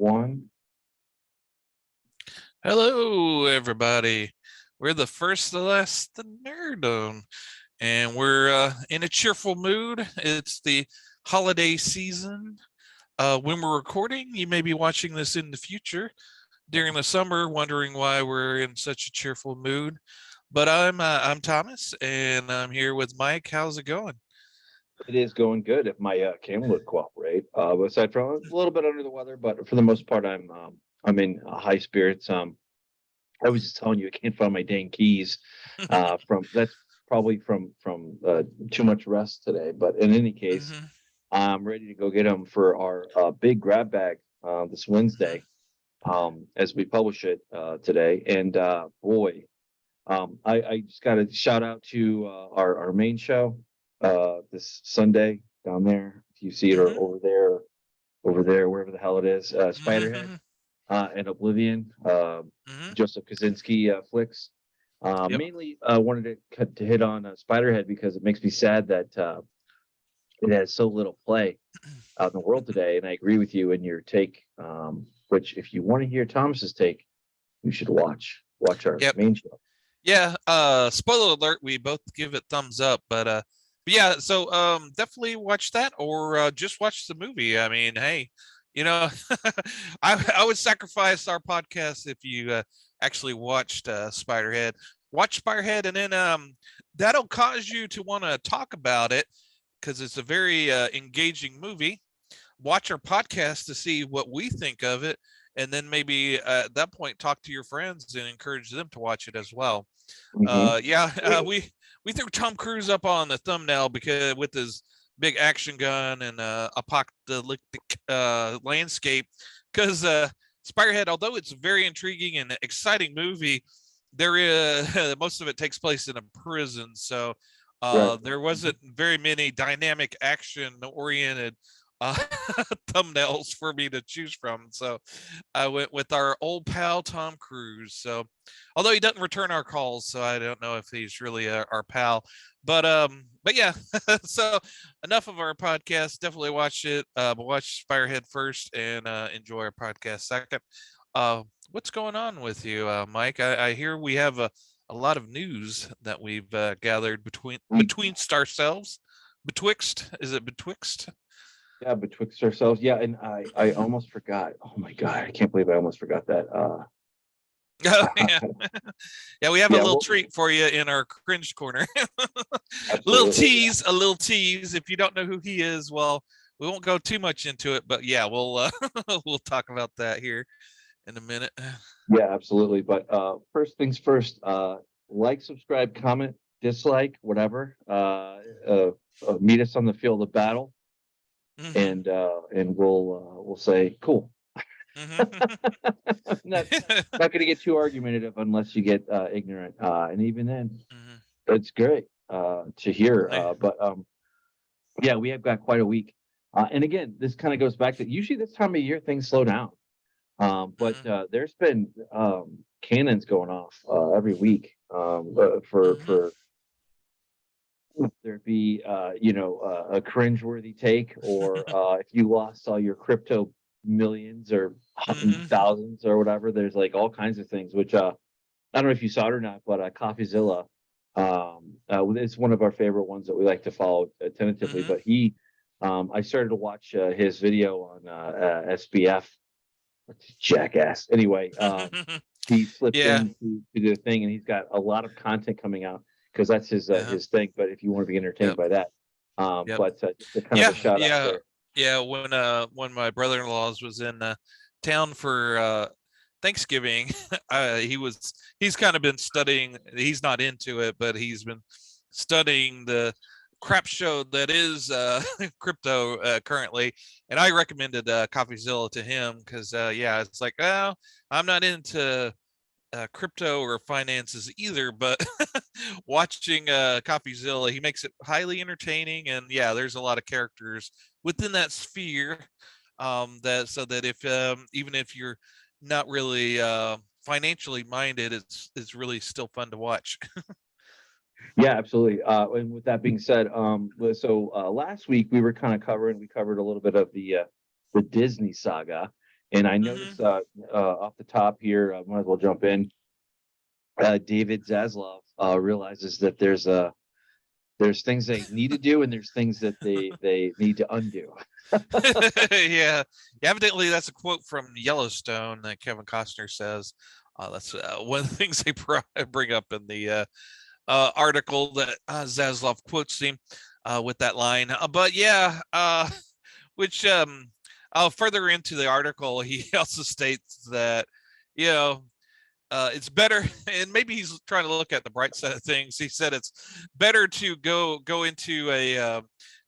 one. Hello, everybody. We're the first, the last, the nerdum, and we're in a cheerful mood. It's the holiday season. When we're recording, you may be watching this in the future during the summer, wondering why we're in such a cheerful mood. But I'm Thomas, and I'm here with Mike. How's it going? It is going good if my camera would cooperate. Aside from a little bit under the weather, but for the most part, I'm in high spirits. I was just telling you, I can't find my dang keys. From that's probably from too much rest today. But in any case, Mhm. I'm ready to go get them for our big grab bag this Wednesday, as we publish it today. And boy, I just got to shout out to our main show this Sunday down there. If you see it, or Mhm. over there, wherever the hell it is, Spiderhead Mhm. and Oblivion, Mhm. Joseph Kaczynski flicks. Yep. Mainly wanted to hit on Spiderhead because it makes me sad that it has so little play out in the world today. And I agree with you in your take, which if you want to hear Thomas's take, you should watch our Yep. main show. Yeah, spoiler alert, we both give it thumbs up, but yeah, so definitely watch that or just watch the movie. I mean, hey, you know, I would sacrifice our podcast if you actually watched Spiderhead. Watch Spiderhead and then that'll cause you to want to talk about it because it's a very engaging movie. Watch our podcast to see what we think of it, and then maybe at that point talk to your friends and encourage them to watch it as well. Mm-hmm. Yeah, we threw Tom Cruise up on the thumbnail because with his big action gun and apocalyptic landscape, because Spiderhead, although it's a very intriguing and exciting movie, there is most of it takes place in a prison, so Right. there wasn't very many dynamic action oriented uh, thumbnails for me to choose from. So I went with our old pal Tom Cruise. So although he doesn't return our calls, so I don't know if he's really our pal. But yeah. So enough of our podcast. Definitely watch it. But watch Spirehead first and enjoy our podcast second. What's going on with you, Mike? I hear we have a lot of news that we've gathered betweenst ourselves. Betwixt, is it betwixt? Yeah, betwixt ourselves. Yeah, and I almost forgot. Oh my God, I can't believe I almost forgot that. Oh yeah, yeah. We have a Yeah, little well, treat for you in our cringe corner. absolutely. Yeah. A little tease. If you don't know who he is, well, we won't go too much into it, but yeah, we'll we'll talk about that here in a minute. Yeah, absolutely. But first things first, like, subscribe, comment, dislike, whatever. Meet us on the field of battle, Mm-hmm. and we'll say cool. Mm-hmm. not not going to get too argumentative unless you get ignorant, and even then, Mm-hmm. it's great to hear. Yeah. But yeah, we have got quite a week. And again, this kind of goes back to usually this time of year things slow down. But Mm-hmm. there's been cannons going off every week, Mm-hmm. for there be a cringeworthy take, or if you lost all your crypto millions or Mm-hmm. thousands or whatever. There's like all kinds of things, which I don't know if you saw it or not, but CoffeeZilla, it's one of our favorite ones that we like to follow tentatively. Mm-hmm. But I started to watch his video on SBF, jackass. Anyway, he slipped Yeah. in to do the thing, and he's got a lot of content coming out because that's Yeah. his thing. But if you want to be entertained Yep. by that, Yep. but just a kind of Yeah. a shout out Yeah. there. Yeah. When my brother-in-law's was in town for Thanksgiving, he's kind of been studying. He's not into it, but he's been studying the crap show that is crypto currently, and I recommended CoffeeZilla to him because yeah, it's like, well, I'm not into crypto or finances either, but watching CoffeeZilla, he makes it highly entertaining, and yeah, there's a lot of characters within that sphere that so that if even if you're not really financially minded, it's really still fun to watch. Yeah, absolutely. And with that being said, so last week we covered a little bit of the Disney saga, And I Mhm. noticed off the top here, I might as well jump in. David Zaslav realizes that there's things they need to do and there's things that they need to undo. Yeah. Evidently, that's a quote from Yellowstone that Kevin Costner says. That's one of the things they bring up in the article that Zaslav quotes him with that line. But yeah, which further into the article, he also states that, you know, it's better, and maybe he's trying to look at the bright side of things. He said it's better to go into a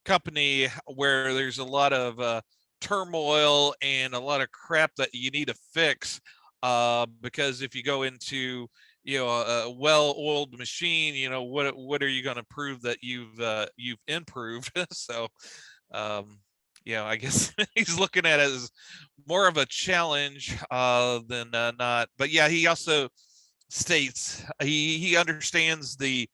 company where there's a lot of turmoil and a lot of crap that you need to fix, because if you go into, you know, a well-oiled machine, you know, what are you going to prove that you've improved? So you know, I guess he's looking at it as more of a challenge than not. But yeah, he also states he understands the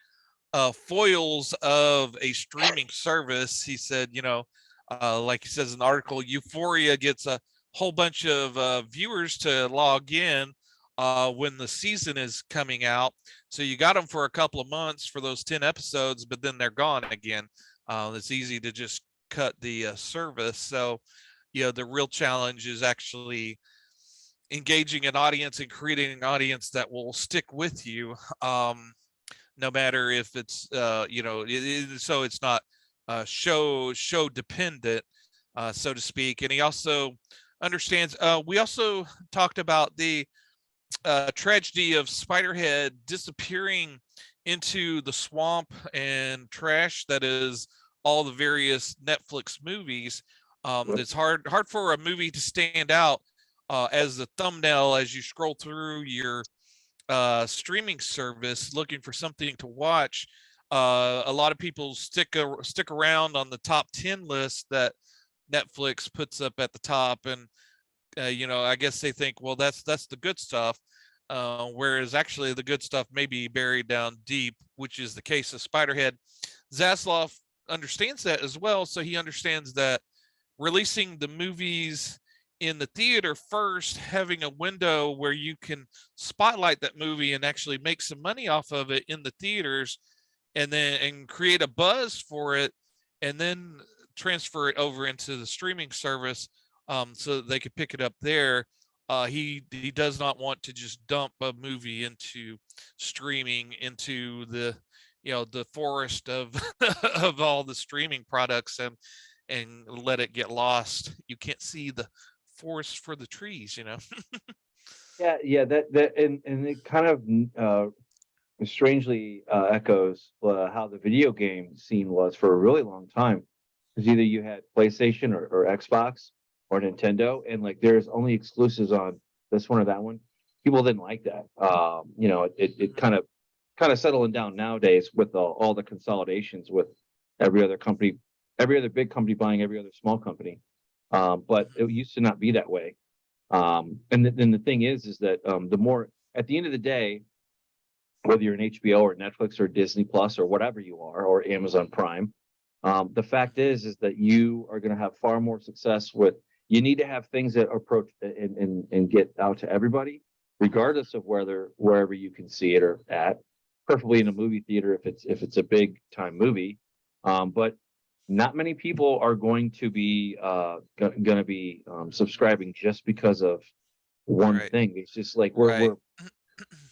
foils of a streaming service. He said, you know, like he says in the article, Euphoria gets a whole bunch of viewers to log in when the season is coming out. So you got them for a couple of months for those 10 episodes, but then they're gone again. It's easy to just cut the service. So, you know, the real challenge is actually engaging an audience and creating an audience that will stick with you, no matter if it's you know, so it's not show dependent, so to speak. And he also understands. We also talked about the tragedy of Spiderhead disappearing into the swamp and trash that is all the various Netflix movies. It's hard for a movie to stand out as the thumbnail as you scroll through your streaming service looking for something to watch. A lot of people stick around on the top 10 list that Netflix puts up at the top, and you know, I guess they think, well, that's the good stuff, whereas actually the good stuff may be buried down deep, which is the case of Spiderhead. Zaslav understands that as well, so he understands that releasing the movies in the theater first, having a window where you can spotlight that movie and actually make some money off of it in the theaters, and create a buzz for it, and then transfer it over into the streaming service, so that they could pick it up there. He does not want to just dump a movie into streaming, into the, you know, the forest of of all the streaming products, and let it get lost. You can't see the forest for the trees, you know. Yeah, that and it kind of strangely echoes how the video game scene was for a really long time. Because either you had PlayStation or Xbox or Nintendo, and like there's only exclusives on this one or that one. People didn't like that. You know, it kind of settling down nowadays with all the consolidations with every other company, every other big company buying every other small company. But it used to not be that way. And then the thing is that the more at the end of the day, whether you're an HBO or Netflix or Disney Plus or whatever you are, or Amazon Prime, the fact is that you are going to have far more success with. You need to have things that approach and get out to everybody, regardless of wherever you can see it or at. Preferably in a movie theater if it's a big time movie, but not many people are going to be going to be subscribing just because of one Right. thing. It's just like Right.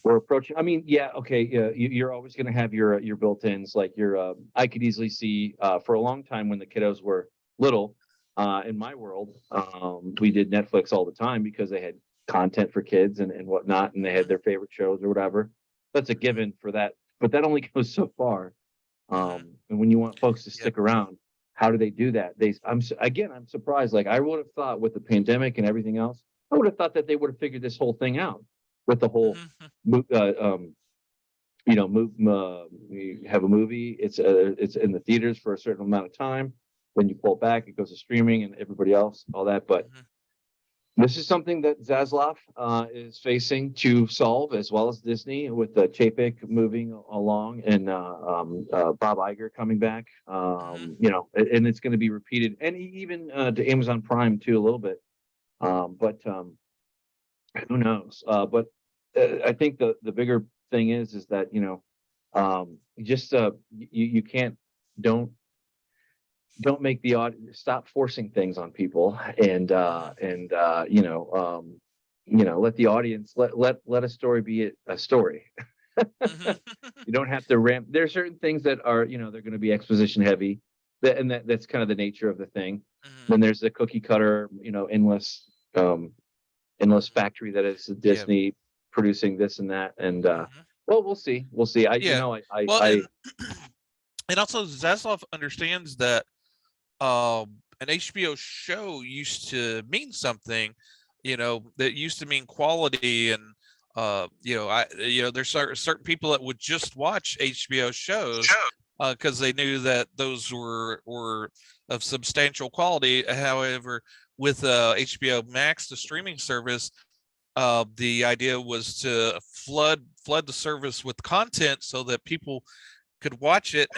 we're approaching. I mean, yeah, okay, you're always going to have your built-ins. Like I could easily see for a long time when the kiddos were little. In my world, we did Netflix all the time because they had content for kids and whatnot, and they had their favorite shows or whatever. That's a given for that, but that only goes so far. And when you want folks to Yep. stick around, how do they do that? I'm surprised. Like I would have thought with the pandemic and everything else, I would have thought that they would have figured this whole thing out with the whole you know, you have a movie, it's in the theaters for a certain amount of time. When you pull it back, it goes to streaming and everybody else, all that. But this is something that Zaslav is facing to solve, as well as Disney, with the Chapek moving along and Bob Iger coming back. You know, and it's going to be repeated, and even to Amazon Prime too, a little bit. But who knows? But I think the bigger thing is that, just you can't don't make the audience stop forcing things on people, and let the audience let a story be a story. Mhm. You don't have to ramp. There are certain things that are, they're going to be exposition heavy, that's kind of the nature of the thing. Mhm. Then there's the cookie cutter, endless factory that is Yeah. Disney producing this and that. And Mhm. well, we'll see. Yeah. Well, and also Zaslav understands that an HBO show used to mean something, that used to mean quality. And there's certain people that would just watch HBO shows because they knew that those were of substantial quality. However, with HBO Max, the streaming service, the idea was to flood the service with content so that people could watch it,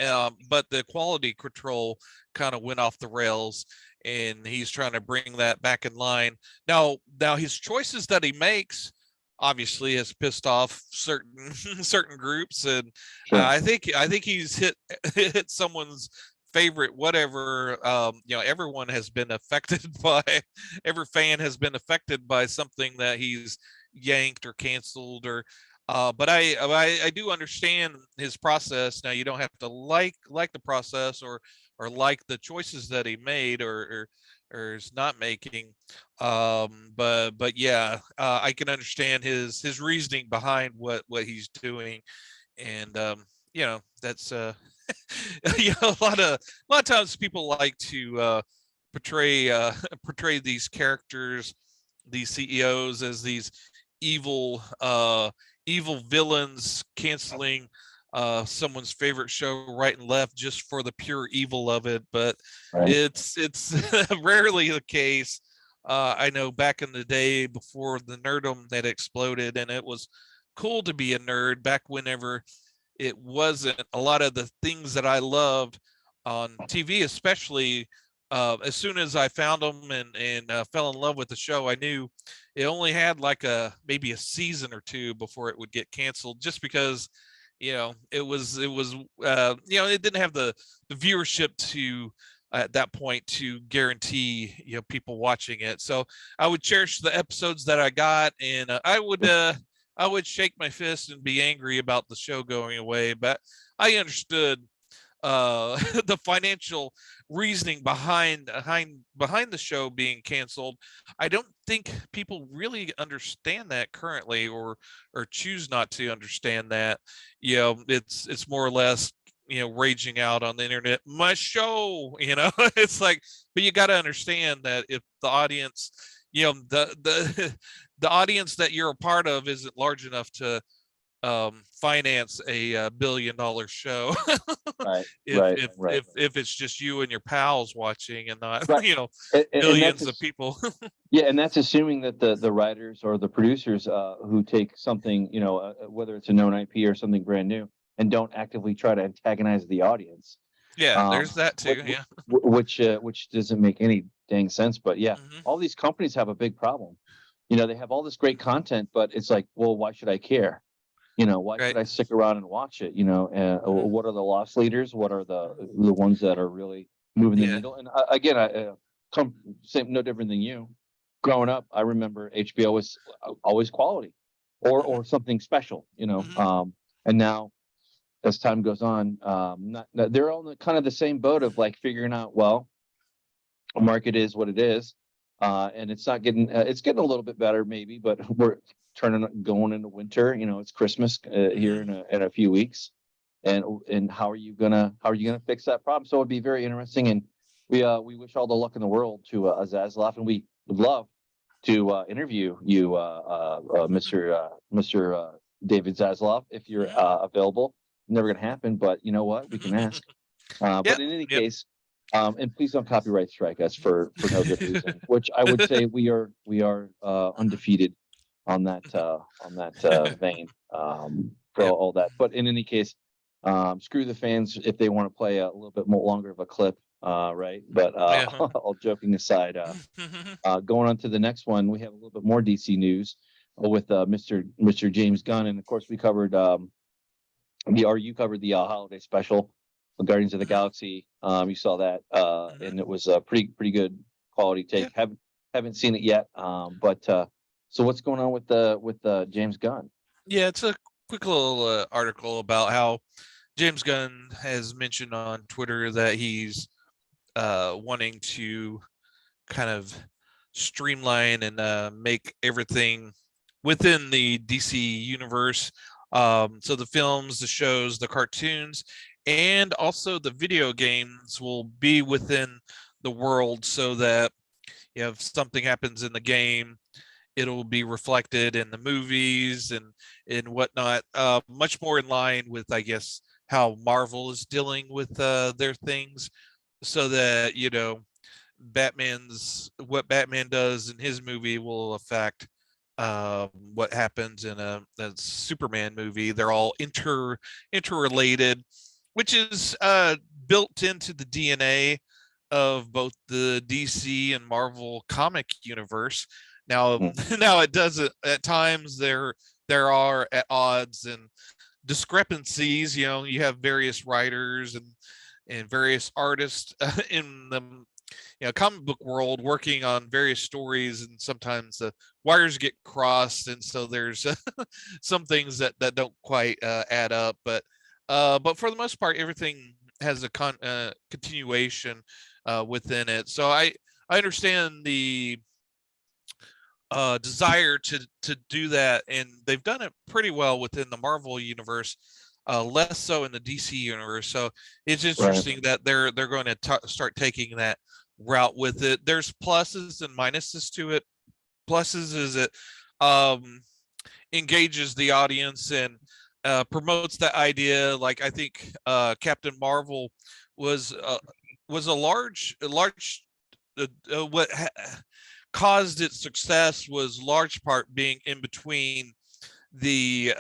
but the quality control kind of went off the rails, and he's trying to bring that back in line. Now his choices that he makes obviously has pissed off certain certain groups, and Sure. I think he's hit someone's favorite whatever. Everyone has been affected by every fan has been affected by something that he's yanked or canceled, or but I do understand his process. Now you don't have to like the process, or like the choices that he made, or is not making. But yeah, I can understand his reasoning behind what he's doing. And that's a lot of times people like to portray portray these characters, these CEOs, as these evil evil villains canceling someone's favorite show right and left just for the pure evil of it. But Right. it's rarely the case. I know back in the day before the nerdom that exploded, and it was cool to be a nerd back whenever it wasn't a lot of the things that I loved on TV, especially as soon as I found them and fell in love with the show. I knew it only had like maybe a season or two before it would get canceled, just because it didn't have the viewership to at that point to guarantee people watching it. So I would cherish the episodes that I got, and I would shake my fist and be angry about the show going away. But I understood the financial reasoning behind the show being canceled. I don't think people really understand that currently, or choose not to understand that. It's more or less raging out on the internet, my show. It's like, but you got to understand that if the audience, the the audience that you're a part of isn't large enough to finance a billion-dollar show. Right. if Right. if Right. if if it's just you and your pals watching, and not Right. And billions of people. yeah, and that's assuming that the writers or the producers who take something, whether it's a known IP or something brand new, and don't actively try to antagonize the audience, Yeah, there's that too. Yeah. which doesn't make any dang sense. But yeah, Hmm. all these companies have a big problem. They have all this great content, but it's like, well, why should I care? Why should Right. I stick around and watch it? Hmm. What are the loss leaders? What are the ones that are really moving the Yeah. needle? And again, I come same, no different than you. Growing up, I remember HBO was always quality, Hmm. or something special. Hmm. And now as time goes on, they're on kind of the same boat of like figuring out, well, a market is what it is, and it's not getting it's getting a little bit better maybe, but we're going into winter. It's Christmas here Hmm. in a few weeks, and how are you gonna fix that problem? So it'd be very interesting, and we wish all the luck in the world to Zaslav, and we would love to interview you, Mr. David Zaslav, if you're Hmm. available. Never gonna happen, but you know what? We can ask. But Yep. in any Yep. case, and please don't copyright strike us for no good reason. Which I would say we are Hmm. undefeated on that vein, for all that. But in any case, screw the fans if they want to play a little bit more longer of a clip. right? But Yeah. all joking aside, going on to the next one, we have a little bit more DC news with Mr. James Gunn, and of course we covered you covered the holiday special, Guardians of the Galaxy. You saw that, and it was a pretty good quality Yeah. take. Haven't seen it yet, but so what's going on with James Gunn? Yeah, it's a quick little article about how James Gunn has mentioned on Twitter that he's wanting to kind of streamline and make everything within the DC universe. So the films, the shows, the cartoons, and also the video games will be within the world, so that if something happens in the game, it'll be reflected in the movies and whatnot. Much more in line with, I guess, how Marvel is dealing with their things, so that what Batman does in his movie will affect what happens in a Superman movie. They're all interrelated, which is built into the DNA of both the DC and Marvel comic universe. Now, now it doesn't. At times, there are at odds and discrepancies. You have various writers and various artists in the comic book world working on various stories, and sometimes the wires get crossed, and so there's some things that don't quite add up. But for the most part, everything has a continuation within it. So I understand the desire to do that, and they've done it pretty well within the Marvel universe, less so in the DC universe. So it's interesting that they're going to start taking that route with it. There's pluses and minuses to it. Pluses is it engages the audience and promotes that idea. Like, I think Captain Marvel was a large what caused its success was large part being in between the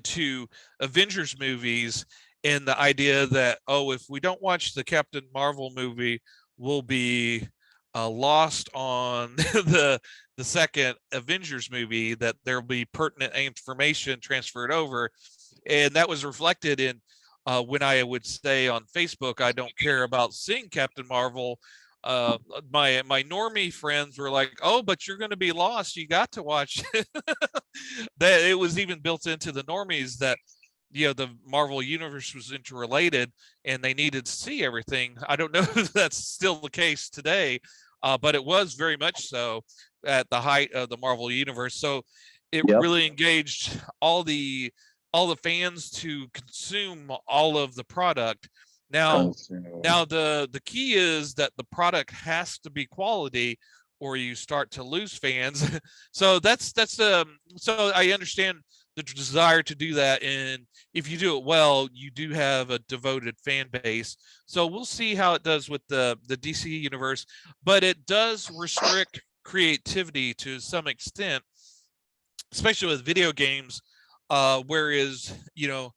two Avengers movies, and the idea that, if we don't watch the Captain Marvel movie, we'll be lost on the second Avengers movie, that there'll be pertinent information transferred over. And that was reflected in when I would say on Facebook, I don't care about seeing Captain Marvel. My normie friends were like, "Oh, but you're going to be lost. You got to watch." That it was even built into the normies that the Marvel universe was interrelated, and they needed to see everything. I don't know if that's still the case today, but it was very much so at the height of the Marvel universe. So it really engaged all the fans to consume all of the product. Now the key is that the product has to be quality, or you start to lose fans. So so I understand the desire to do that, and if you do it well, you do have a devoted fan base. So we'll see how it does with the DC universe, but it does restrict creativity to some extent, especially with video games. Whereas if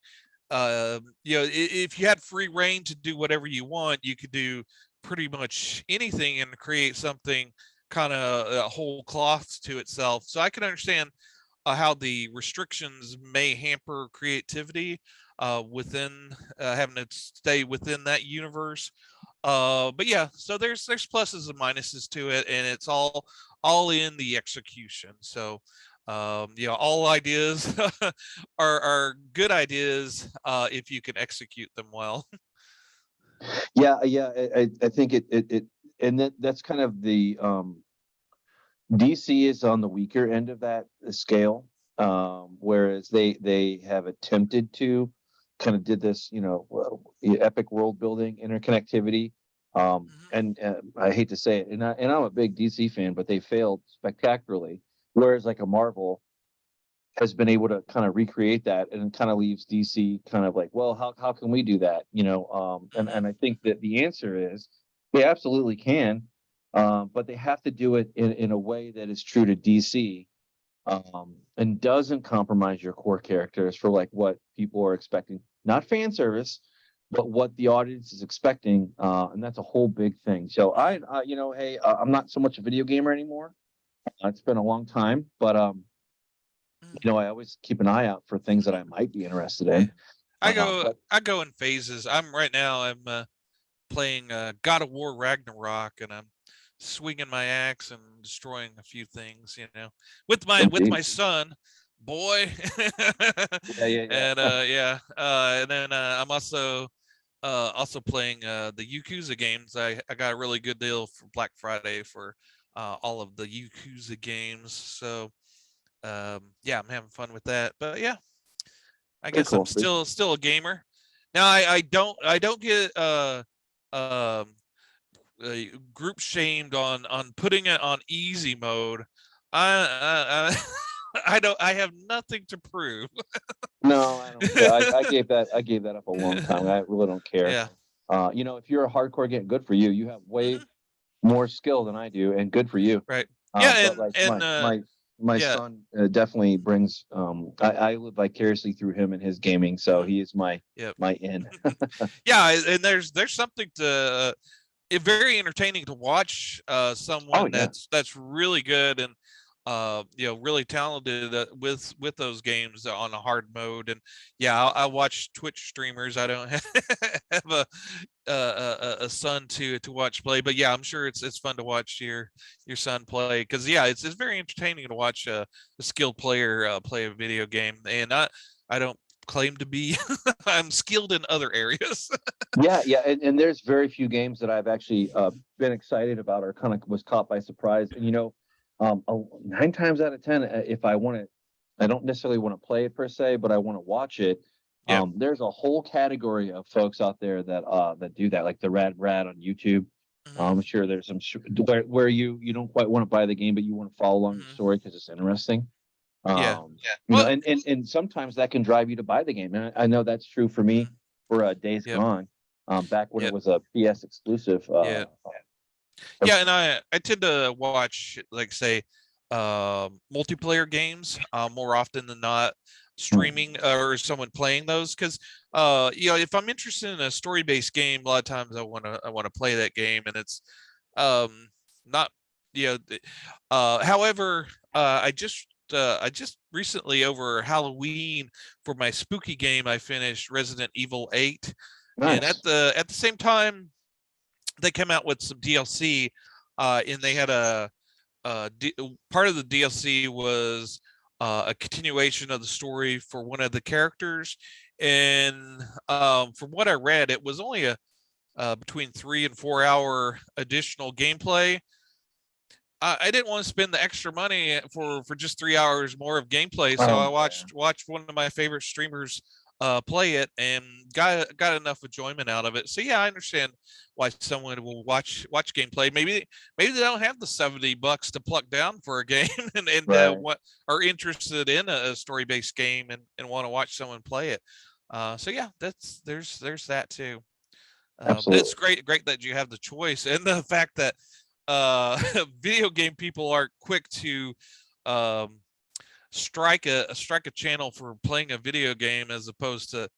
you had free reign to do whatever you want, you could do pretty much anything and create something kind of a whole cloth to itself. So I can understand how the restrictions may hamper creativity within having to stay within that universe. But yeah, so there's pluses and minuses to it, and it's all in the execution. So all ideas are good ideas if you can execute them well. I think it and that's kind of the DC is on the weaker end of that scale, whereas they have attempted to kind of did this, epic world building interconnectivity. And I hate to say it, and I'm a big DC fan, but they failed spectacularly. Whereas like a Marvel has been able to kind of recreate that, and it kind of leaves DC kind of like, well, how can we do that? And I think that the answer is they absolutely can, but they have to do it in a way that is true to DC, and doesn't compromise your core characters for like what people are expecting. Not fan service, but what the audience is expecting, and that's a whole big thing. So hey, I'm not so much a video gamer anymore. It's been a long time, but I always keep an eye out for things that I might be interested in. I But go in phases. I'm playing God of War Ragnarok, and I'm swinging my axe and destroying a few things, with my son, boy. yeah. And then I'm also playing the Yakuza games. I got a really good deal for Black Friday for all of the Yakuza games. So yeah, I'm having fun with that. But yeah, I guess I'm still a gamer. Now I don't get group shamed on putting it on easy mode. I I have nothing to prove. No, I don't care. I gave that up a long time. I really don't care. Yeah. If you're a hardcore game, good for you. You have way more skill than I do, and good for you. Right. Yeah, but and my yeah. son definitely brings. I live vicariously through him and his gaming, so he is my in. Yeah, and there's something to very entertaining to watch someone that's really good and really talented with those games on a hard mode. And yeah, I watch Twitch streamers. I don't have a son to watch play, but yeah, I'm sure it's fun to watch your son play, because yeah, it's very entertaining to watch a skilled player play a video game. And I don't claim to be I'm skilled in other areas. yeah and there's very few games that I've actually been excited about or kind of was caught by surprise. And 9 times out of 10, if I want to, I don't necessarily want to play it per se, but I want to watch it. There's a whole category of folks out there that do that, like the Rad on YouTube. I'm sure there's some where you don't quite want to buy the game, but you want to follow along the story because it's interesting. And sometimes that can drive you to buy the game. And I know that's true for me for Days Gone, back when it was a PS exclusive. Yeah, and I tend to watch, like, say, multiplayer games more often than not, streaming or someone playing those, because if I'm interested in a story-based game, a lot of times I want to play that game, and it's not however, I just recently, over Halloween, for my spooky game, I finished Resident Evil 8. Nice. And at the same time, they came out with some DLC, and they had part of the DLC was a continuation of the story for one of the characters. And from what I read, it was only a between 3 and 4 hour additional gameplay. I didn't want to spend the extra money for just 3 hours more of gameplay, so I watched one of my favorite streamers play it and got enough enjoyment out of it. So yeah, I understand why someone will watch gameplay. Maybe they don't have the $70 to pluck down for a game, and what are interested in a story-based game and want to watch someone play it. So yeah, there's that too. It's great that you have the choice, and the fact that video game people are quick to strike a channel for playing a video game, as opposed to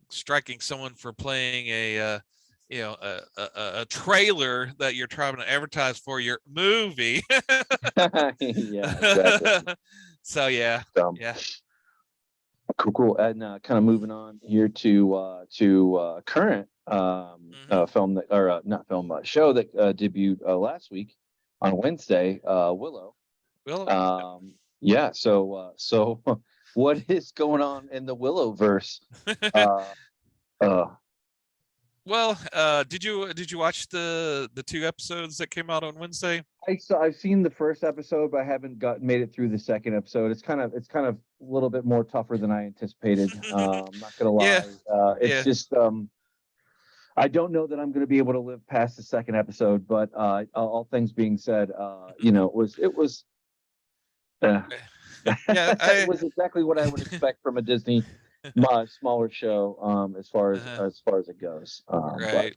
striking someone for playing a trailer that you're trying to advertise for your movie. Yeah, exactly. So yeah. Cool. And kind of moving on here to current film show that debuted last week on Wednesday, Willow. Yeah. So what is going on in the Willow verse? Well, did you watch the 2 episodes that came out on Wednesday? I've seen the first episode, but I haven't made it through the second episode. It's kind of a little bit more tougher than I anticipated. I'm not gonna lie. It's just I don't know that I'm going to be able to live past the second episode, but all things being said, it was it was exactly what I would expect from a Disney smaller show, as far as it goes. Right.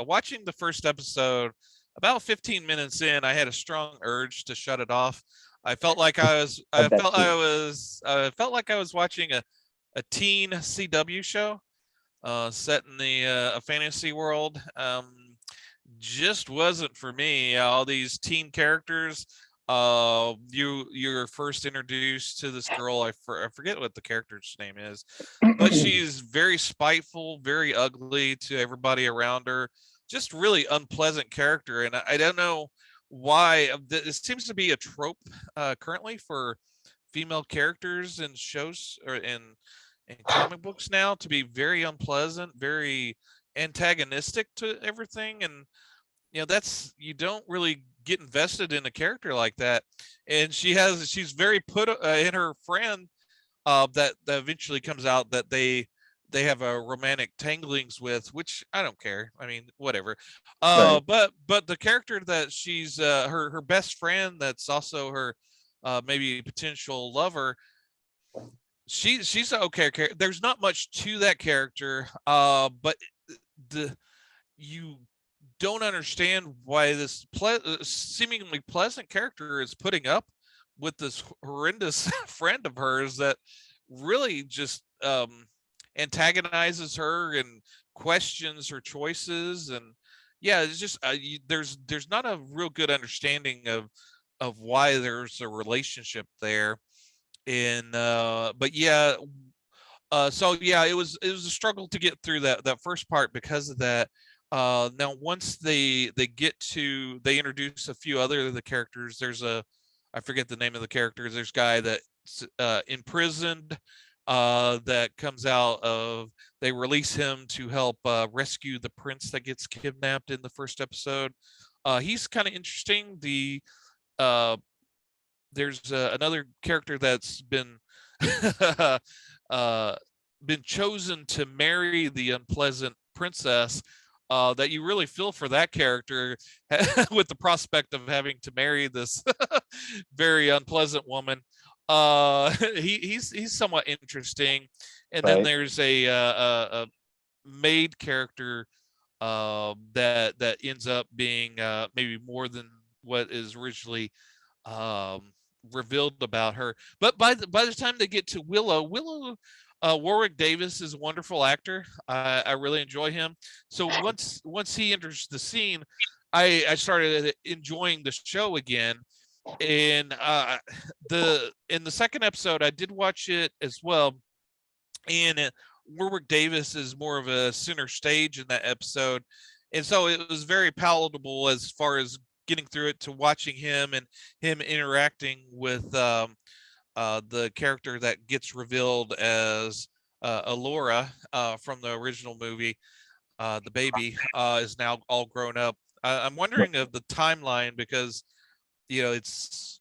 Watching the first episode, about 15 minutes in, I had a strong urge to shut it off. I felt like I was watching teen CW show, set in the a fantasy world. Just wasn't for me. All these teen characters. You're first introduced to this girl. I forget what the character's name is, but she's very spiteful, very ugly to everybody around her. Just really unpleasant character, and I don't know why. It seems to be a trope currently for female characters in shows or in comic books now, to be very unpleasant, very antagonistic to everything. And that's, you don't really get invested in a character like that. And she's very put in her friend, that eventually comes out that they have a romantic tanglings with, which I don't care. I mean, whatever. Right. But the character that she's her best friend, that's also her maybe potential lover, she's an okay character. There's not much to that character, but you don't understand why this seemingly pleasant character is putting up with this horrendous friend of hers that really just antagonizes her and questions her choices. And yeah, it's just there's not a real good understanding of why there's a relationship there. And but yeah, so yeah, it was a struggle to get through that first part because of that. Now once they introduce a few other of the characters. There's I forget the name of the characters. There's a guy that's imprisoned, that comes out of, they release him to help rescue the prince that gets kidnapped in the first episode. He's kind of interesting. There's another character that's been been chosen to marry the unpleasant princess, that you really feel for that character with the prospect of having to marry this very unpleasant woman. He's somewhat interesting. And then Right. there's a maid character that ends up being maybe more than what is originally revealed about her. But by the time they get to Willow, Warwick Davis is a wonderful actor. I really enjoy him. So once he enters the scene, I started enjoying the show again. And in the second episode, I did watch it as well. And Warwick Davis is more of a center stage in that episode, and so it was very palatable as far as getting through it, to watching him and him interacting with the character that gets revealed as Alora from the original movie. The baby is now all grown up. I'm wondering of the timeline, because it's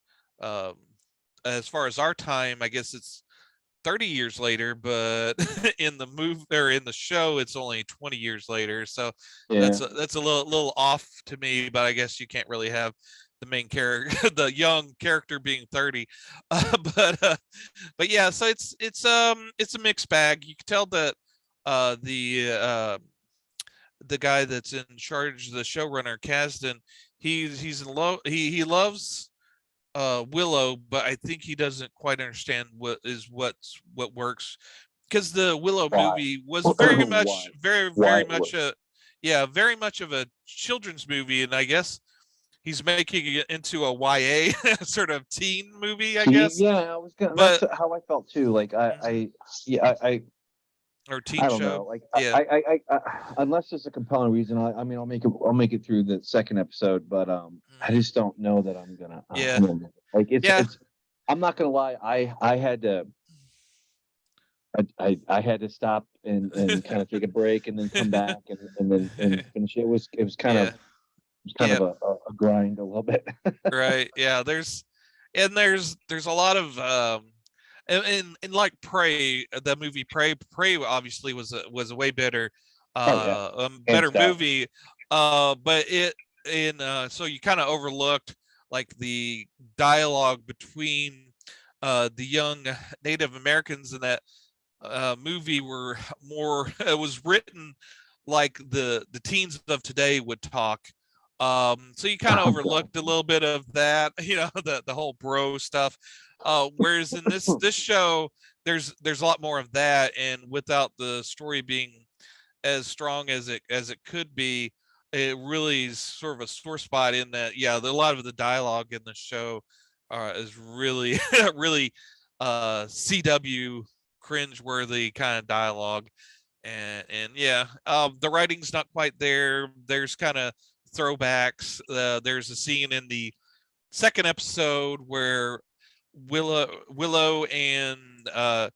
as far as our time, I guess it's 30 years later, but in the movie or in the show, it's only 20 years later. So Yeah. that's a little off to me, but I guess you can't really have the main character, the young character, being 30. But yeah, so it's a mixed bag. You can tell that the guy that's in charge, the showrunner, Kasdan, he's in love. He loves Willow, but I think he doesn't quite understand what works, because the Willow Why? movie was very much Why? very Why? much very much of a children's movie, and I guess he's making it into a YA sort of teen movie, I guess. Yeah, I was gonna. But That's how I felt too. Like I or teen I don't show. know. Like Yeah. I unless there's a compelling reason, I mean, I'll make it through the second episode, but I just don't know that I'm gonna. Yeah. I'm gonna, like Yeah. it's. I'm not gonna lie. I had to. I had to stop and kind of take a break and then come back and then finish. It was kind Yeah. of kind of a grind a little bit. Right. Yeah. There's a lot of and like Prey, the movie Prey obviously was a way better better down. movie, but so you kind of overlooked like the dialogue between the young Native Americans in that movie were more, it was written like the teens of today would talk. So you kind of overlooked a little bit of that, the whole bro stuff. Whereas in this show, there's a lot more of that, and without the story being as strong as it could be, it really is sort of a sore spot in that. Yeah, a lot of the dialogue in the show is really really CW cringeworthy kind of dialogue, and yeah, the writing's not quite there. There's kind of throwbacks. There's a scene in the second episode where Willow and uh,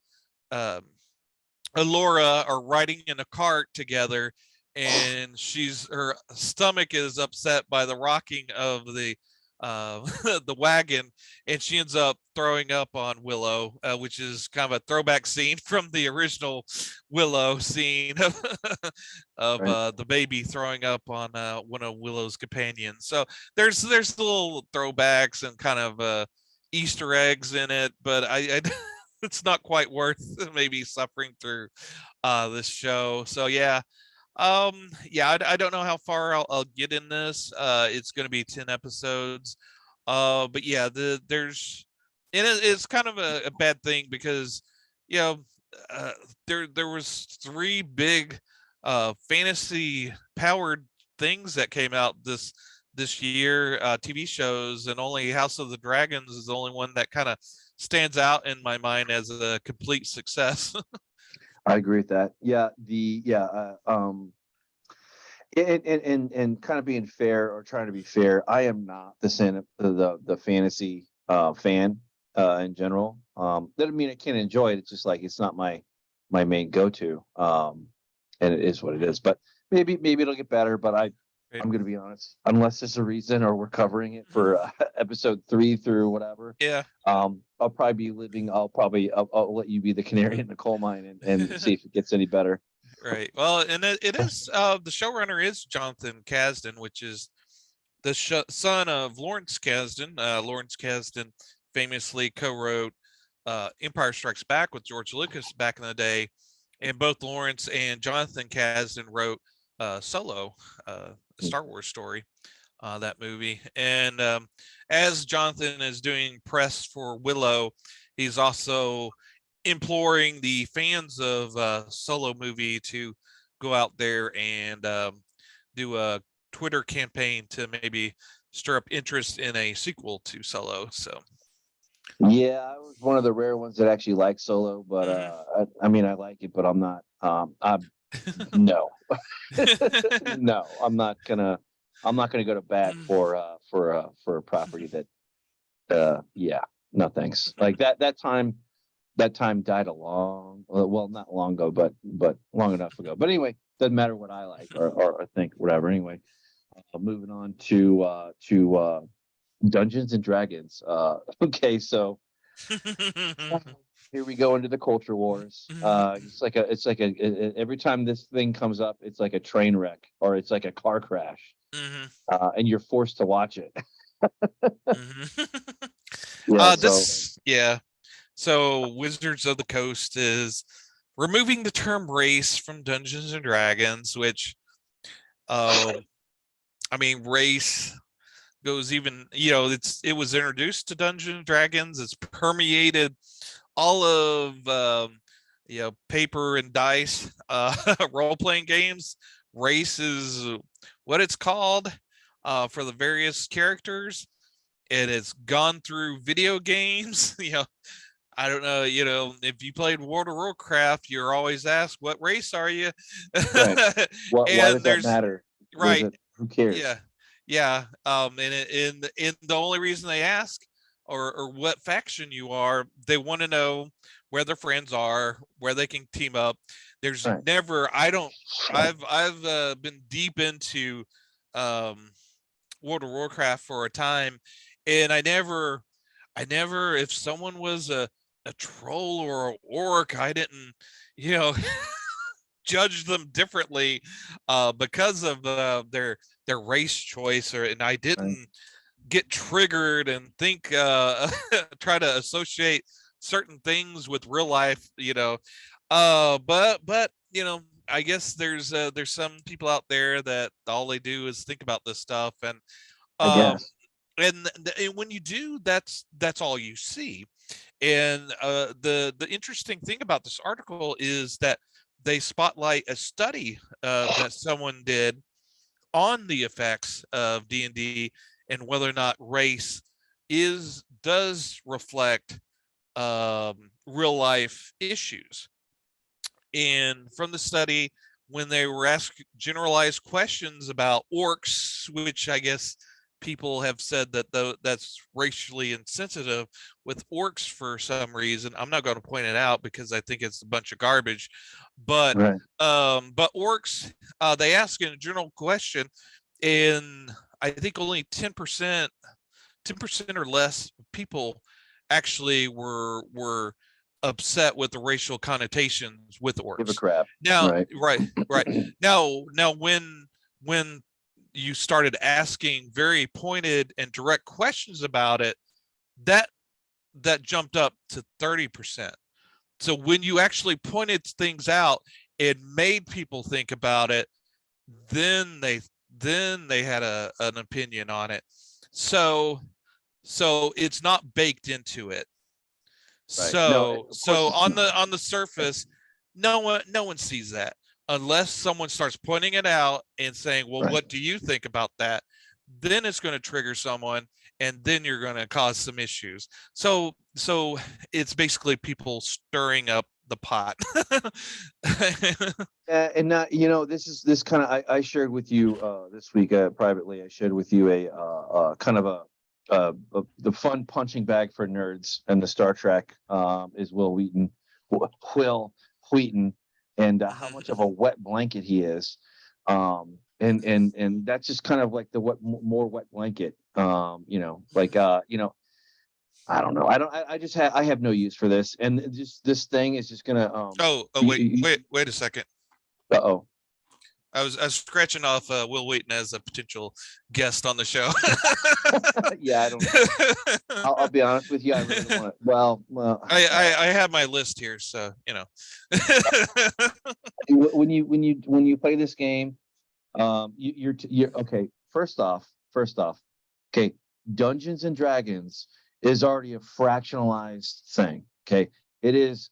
Alora are riding in a cart together, and her stomach is upset by the rocking of the the wagon, and she ends up throwing up on Willow, which is kind of a throwback scene from the original Willow scene of Right. the baby throwing up on one of Willow's companions. So there's little throwbacks and kind of Easter eggs in it, but I it's not quite worth maybe suffering through this show. So yeah, yeah, I don't know how far I'll get in this. It's going to be 10 episodes. But yeah, there's, and it's kind of a bad thing because, you know, there was 3 big fantasy powered things that came out this year, TV shows, and only House of the Dragons is the only one that kind of stands out in my mind as a complete success. I agree with that. And kind of being fair or trying to be fair, I am not the fantasy fan in general. Doesn't mean I can't enjoy it. It's just like it's not my main go-to. And it is what it is. But maybe it'll get better. But I'm going to be honest, unless there's a reason or we're covering it for episode 3 through whatever. Yeah. I'll probably be living. I'll let you be the canary in the coal mine and see if it gets any better. Right. Well, and it is the showrunner is Jonathan Kasdan, which is the son of Lawrence Kasdan. Lawrence Kasdan famously co-wrote Empire Strikes Back with George Lucas back in the day, and both Lawrence and Jonathan Kasdan wrote Solo, a Star Wars story, that movie. And as Jonathan is doing press for Willow, he's also imploring the fans of Solo movie to go out there and do a Twitter campaign to maybe stir up interest in a sequel to Solo. So yeah, I was one of the rare ones that actually liked Solo, but I mean I like it, but I'm not no. No, I'm not gonna go to bat for a property that yeah, no thanks. Like that time died not long ago, but long enough ago. But anyway, doesn't matter what I like or think, whatever. Anyway, moving on to Dungeons and Dragons. Okay, so here we go into the culture wars. It's like every time this thing comes up, it's like a train wreck or it's like a car crash, and you're forced to watch it. Yeah. So Wizards of the Coast is removing the term race from Dungeons and Dragons, which, I mean, race goes even, it was introduced to Dungeons and Dragons. It's permeated all of, paper and dice, role-playing games. Race is what it's called for the various characters. And it's gone through video games. I don't know, if you played World of Warcraft, you're always asked, what race are you? Right. Why does that matter? Right. Who cares? Yeah. Yeah. And the only reason they ask or what faction you are, they want to know where their friends are, where they can team up. There's never, I've been deep into World of Warcraft for a time, and I never, if someone was a troll or an orc, I didn't, judge them differently because of their race choice, and I didn't get triggered and think try to associate certain things with real life, but I guess there's some people out there that all they do is think about this stuff, and I guess. and when you do, that's all you see. And the interesting thing about this article is that they spotlight a study that someone did on the effects of D&D and whether or not race does reflect real life issues. And from the study, when they were asked generalized questions about orcs, which I guess people have said that that's racially insensitive with orcs for some reason. I'm not going to point it out because I think it's a bunch of garbage. But Right. but orcs, they ask in a general question, and I think only 10% or less people actually were upset with the racial connotations with Give a orcs. crap. Now, Right. right. Now when you started asking very pointed and direct questions about it, that jumped up to 30%. So when you actually pointed things out and made people think about it, then they had an opinion on it. So it's not baked into it. Right. No, So of course it's not. on the surface, no one sees that unless someone starts pointing it out and saying, well, Right. what do you think about that? Then it's going to trigger someone, and then you're going to cause some issues. So it's basically people stirring up the pot. And not, this kind of, I shared with you this week privately. I shared with you a kind of the fun punching bag for nerds, and the Star Trek is Will Wheaton, and how much of a wet blanket he is. And that's just kind of like the more wet blanket. I don't know. I have no use for this, and just this thing is just gonna. Wait a second. Uh-oh. I was scratching off Will Wheaton as a potential guest on the show. Yeah, I don't know. I'll be honest with you. I really don't want to. Well, I have my list here, so when you play this game, you're okay. First off, okay, Dungeons and Dragons is already a fractionalized thing. Okay, it is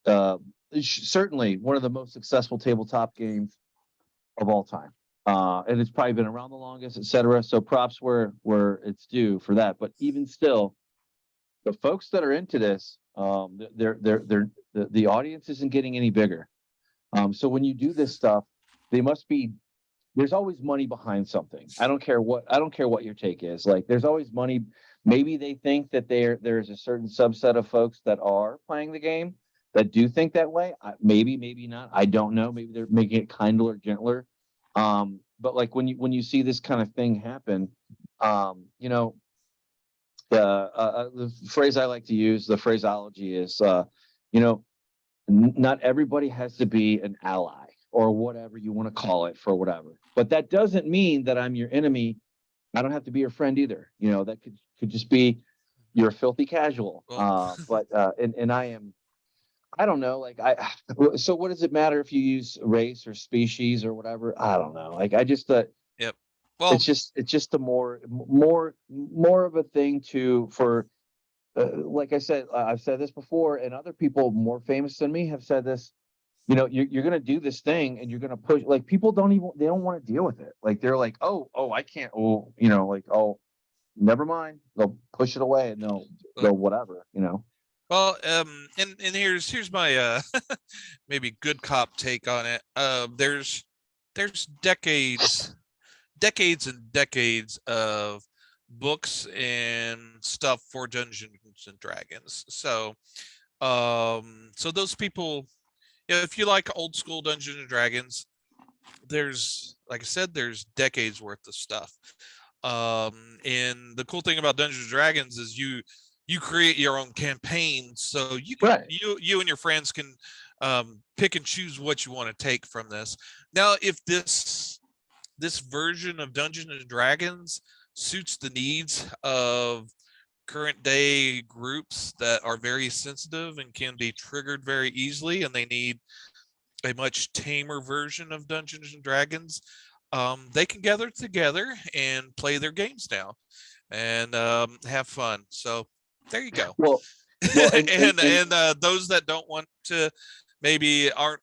certainly one of the most successful tabletop games of all time. And it's probably been around the longest, etc. So props where it's due for that. But even still, the folks that are into this, the audience isn't getting any bigger. So when you do this stuff, there's always money behind something. I don't care what your take is. Like, there's always money. Maybe they think that there's a certain subset of folks that are playing the game that do think that way. Maybe not. I don't know. Maybe they're making it kinder or gentler. But like when you see this kind of thing happen, the phrase I like to use, the phraseology is, not everybody has to be an ally or whatever you want to call it for whatever. But that doesn't mean that I'm your enemy. I don't have to be your friend either. That could just be you're a filthy casual. But I don't know. Like so what does it matter if you use race or species or whatever? I don't know. Like I just yep. Well, it's just a more of a thing for like I said, I've said this before, and other people more famous than me have said this. You're going to do this thing and you're going to push, like, people don't want to deal with it. Like, they're like, oh, I can't. Oh, never mind. They'll push it away and they'll whatever. Well, and here's my maybe good cop take on it. There's decades and decades of books and stuff for Dungeons and Dragons. So those people, if you like old school Dungeons and Dragons, there's, like I said, there's decades worth of stuff. And the cool thing about Dungeons and Dragons is you create your own campaign, so you can, Right. you and your friends can pick and choose what you want to take from this. Now, if this version of Dungeons and Dragons suits the needs of current day groups that are very sensitive and can be triggered very easily, and they need a much tamer version of Dungeons and Dragons, they can gather together and play their games now. and have fun. So there you go. Well, well, And those that don't want to, maybe aren't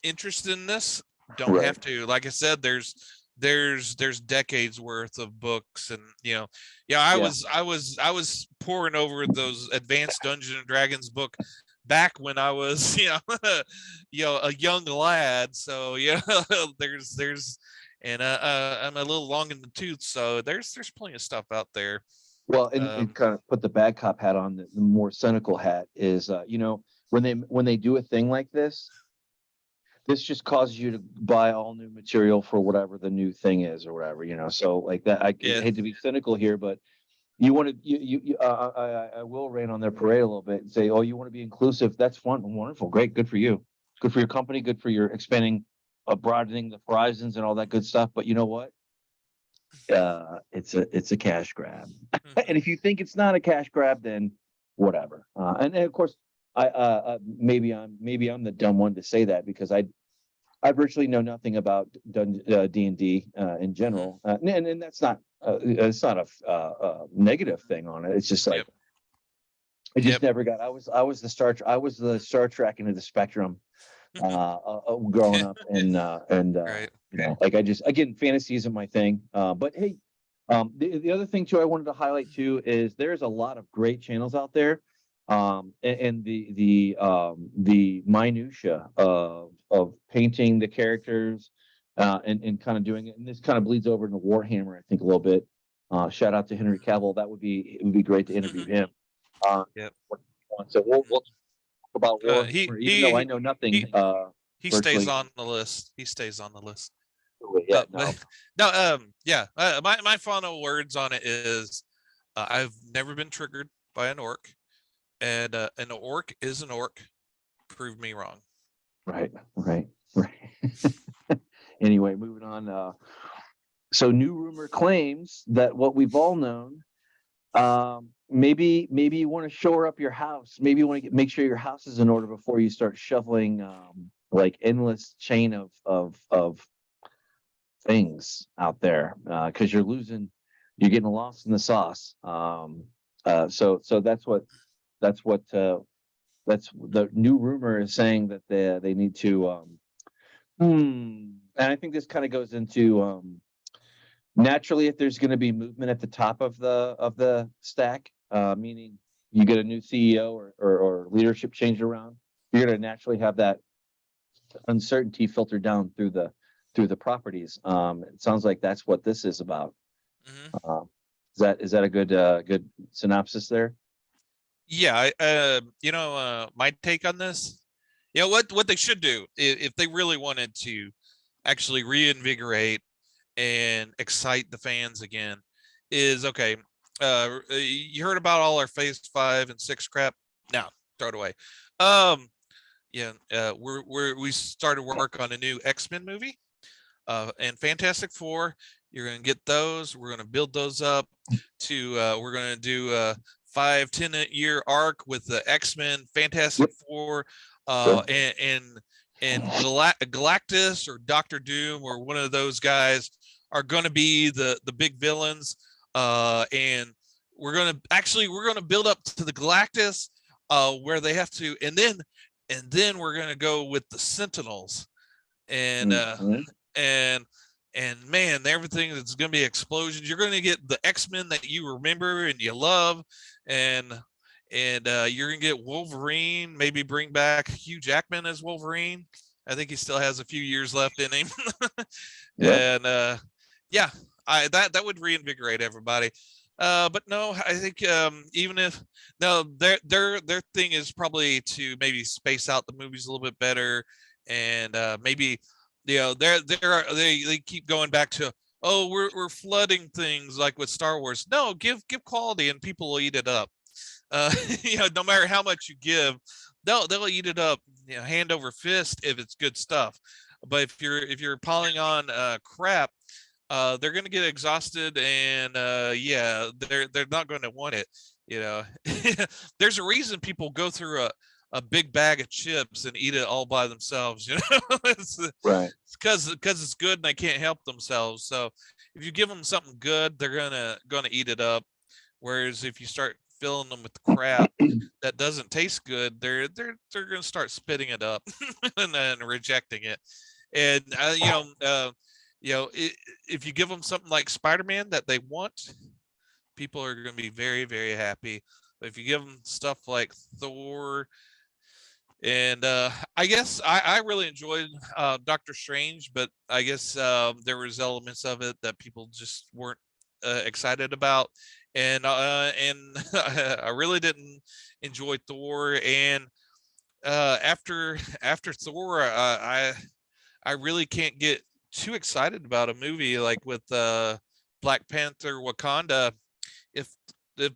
interested in this, don't right. have to. Like I said, there's decades worth of books, and yeah, I Yeah. was poring over those Advanced Dungeons and Dragons book back when I was a young lad. So there's and I'm a little long in the tooth, so there's plenty of stuff out there. Well, and kind of put the bad cop hat on, the more cynical hat is, when they do a thing like this just causes you to buy all new material for whatever the new thing is or whatever. So like that, I Yeah. hate to be cynical here, but you want to, I will rain on their parade a little bit and say, oh, you want to be inclusive. That's fun. Wonderful. Great. Good for you. Good for your company. Good for your expanding, broadening the horizons and all that good stuff. But you know what? It's a cash grab. And if you think it's not a cash grab, then whatever. And of course, maybe I'm the dumb one to say that, because I virtually know nothing about D&D in general, and that's not it's not a negative thing on it. It's just like, Yep. I just never got. I was the Star Trek into the spectrum growing up, and Right. like again, fantasy isn't my thing. But hey, the other thing too I wanted to highlight too is there's a lot of great channels out there, and the minutia of painting the characters, and kind of doing it, and this kind of bleeds over into Warhammer, I think, a little bit. Shout out to Henry Cavill. It would be great to interview him. Yep. So we'll talk about Warhammer, even though I know nothing. He stays virtually. on the list. He stays on the list. Yeah, My final words on it is, I've never been triggered by an orc, and an orc is an orc. Prove me wrong. Right. Anyway, moving on. So new rumor claims that what we've all known, maybe you want to shore up your house. Maybe you want to make sure your house is in order before you start shoveling like endless chain of things out there, because you're getting lost in the sauce. So that's what the new rumor is saying, that they need to. And I think this kind of goes into, naturally, if there's going to be movement at the top of the stack, meaning you get a new CEO or leadership change around, you're going to naturally have that uncertainty filter down through the properties. It sounds like that's what this is about. Is that a good synopsis there? Yeah, my take on this, what they should do, if they really wanted to actually reinvigorate and excite the fans again, is, okay, you heard about all our phase 5 and 6 crap. Now throw it away. We started work on a new X-Men movie, and Fantastic Four. You're going to get those. We're going to build those up to, we're going to do a 5-10 year arc with the X-Men, Fantastic Four, and Galactus or Doctor Doom or one of those guys are going to be the big villains, and we're going to build up to the Galactus, where they have to, and then we're going to go with the Sentinels, and man, everything that's going to be explosions. You're going to get the X-Men that you remember and you love, and you're going to get Wolverine. Maybe bring back Hugh Jackman as Wolverine. I think he still has a few years left in him. And that would reinvigorate everybody. But no, I think even if their thing is probably to maybe space out the movies a little bit better, and maybe they keep going back to, oh, we're flooding things like with Star Wars. No, give quality and people will eat it up. No matter how much you give, they'll eat it up, hand over fist if it's good stuff. But if you're piling on crap, they're going to get exhausted, and they're not going to want it. There's a reason people go through a big bag of chips and eat it all by themselves. It's because it's good and they can't help themselves. So if you give them something good, they're gonna eat it up. Whereas if you start filling them with crap that doesn't taste good, they're going to start spitting it up and then rejecting it. And if you give them something like Spider-Man that they want, people are going to be very, very happy. But if you give them stuff like Thor, and I guess I really enjoyed Doctor Strange, but I guess there was elements of it that people just weren't excited about, and I really didn't enjoy Thor. And after Thor, I really can't get too excited about a movie like with Black Panther Wakanda. If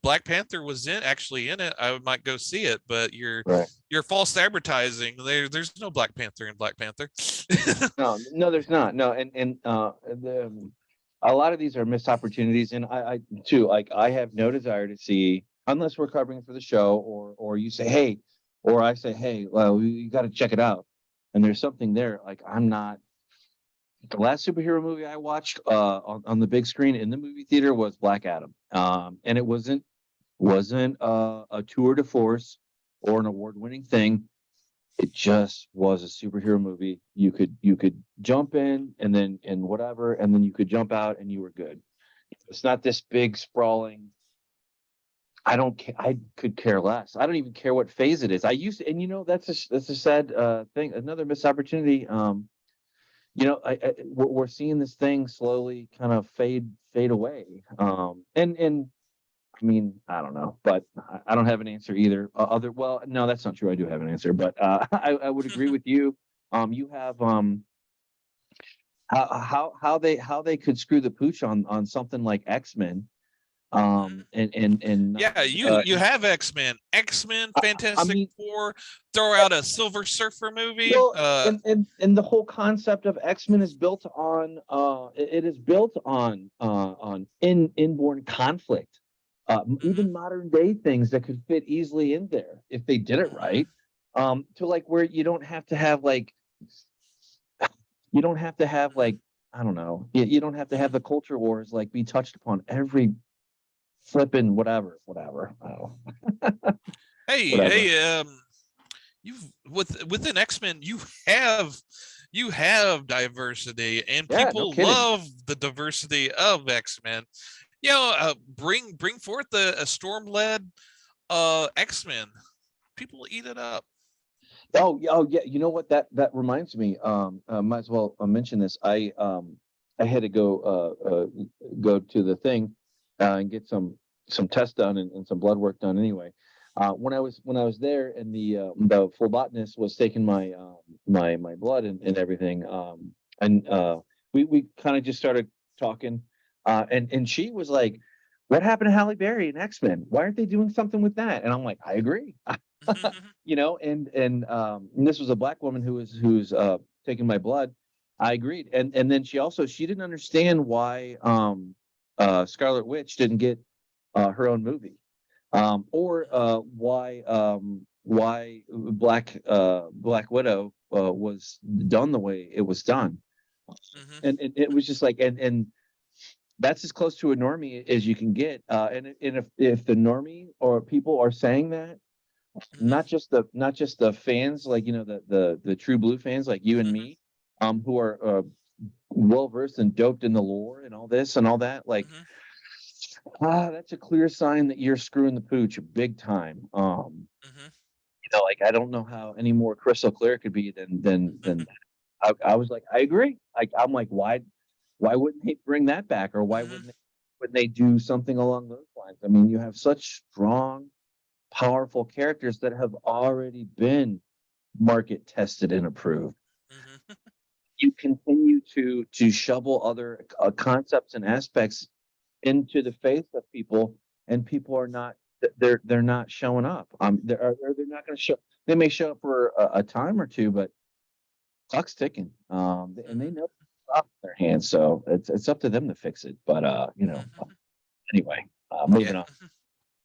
Black Panther was actually in it, I might go see it. But you're false advertising. There's no Black Panther in Black Panther. No, there's not. No, and a lot of these are missed opportunities, and I too, like, I have no desire to see, unless we're covering it for the show, or you say, hey, or I say, hey, well, you got to check it out, and there's something there. Like, I'm not. The last superhero movie I watched on the big screen in the movie theater was Black Adam, and it wasn't a tour de force or an award-winning thing. It just was a superhero movie. You could jump in and whatever, and then you could jump out and you were good. It's not this big sprawling. I could care less. I don't even care what phase it is. I used to, and that's a sad thing. Another missed opportunity. We're seeing this thing slowly kind of fade away. And I mean, I don't know, but I don't have an answer either. Well, no, that's not true. I do have an answer, but I would agree with you. You have how they could screw the pooch on something like X-Men. Yeah, you have X-Men, Fantastic Four, throw out a Silver Surfer movie. Well, and the whole concept of X-Men is built on it is built on inborn conflict. Even modern day things that could fit easily in there if they did it right. To like where you don't have to have like I don't know, you don't have to have the culture wars like be touched upon every flipping whatever. Oh. Hey, you've within X-Men you have diversity, and people love the diversity of X-Men. Bring forth a Storm-led X-Men. People eat it up. Oh yeah. You know what? That reminds me. Might as well mention this. I had to go to the thing and get some tests done and some blood work done. Anyway, when I was there, and the phlebotomist was taking my blood and everything, we kind of just started talking, and she was like, "What happened to Halle Berry in X-Men? Why aren't they doing something with that?" And I'm like, "I agree." And this was a Black woman who's taking my blood. I agreed, and then she didn't understand why Scarlet Witch didn't get her own movie, or why Black Widow was done the way it was done. And it was just like, and that's as close to a normie as you can get. And if the normie or people are saying that, not just the fans, like the true blue fans like you and me, who are well versed and doped in the lore and all this and all that, like. That's a clear sign that you're screwing the pooch big time. Like, I don't know how any more crystal clear it could be than I was like, I agree. I'm like, why wouldn't they bring that back, or why wouldn't they do something along those lines? I mean, you have such strong, powerful characters that have already been market tested and approved. You continue to shovel other concepts and aspects into the face of people, and people are not they're not showing up. They're not going to show. They may show up for a time or two, but clock's ticking. And they know it's off their hands, so it's up to them to fix it. But anyway, moving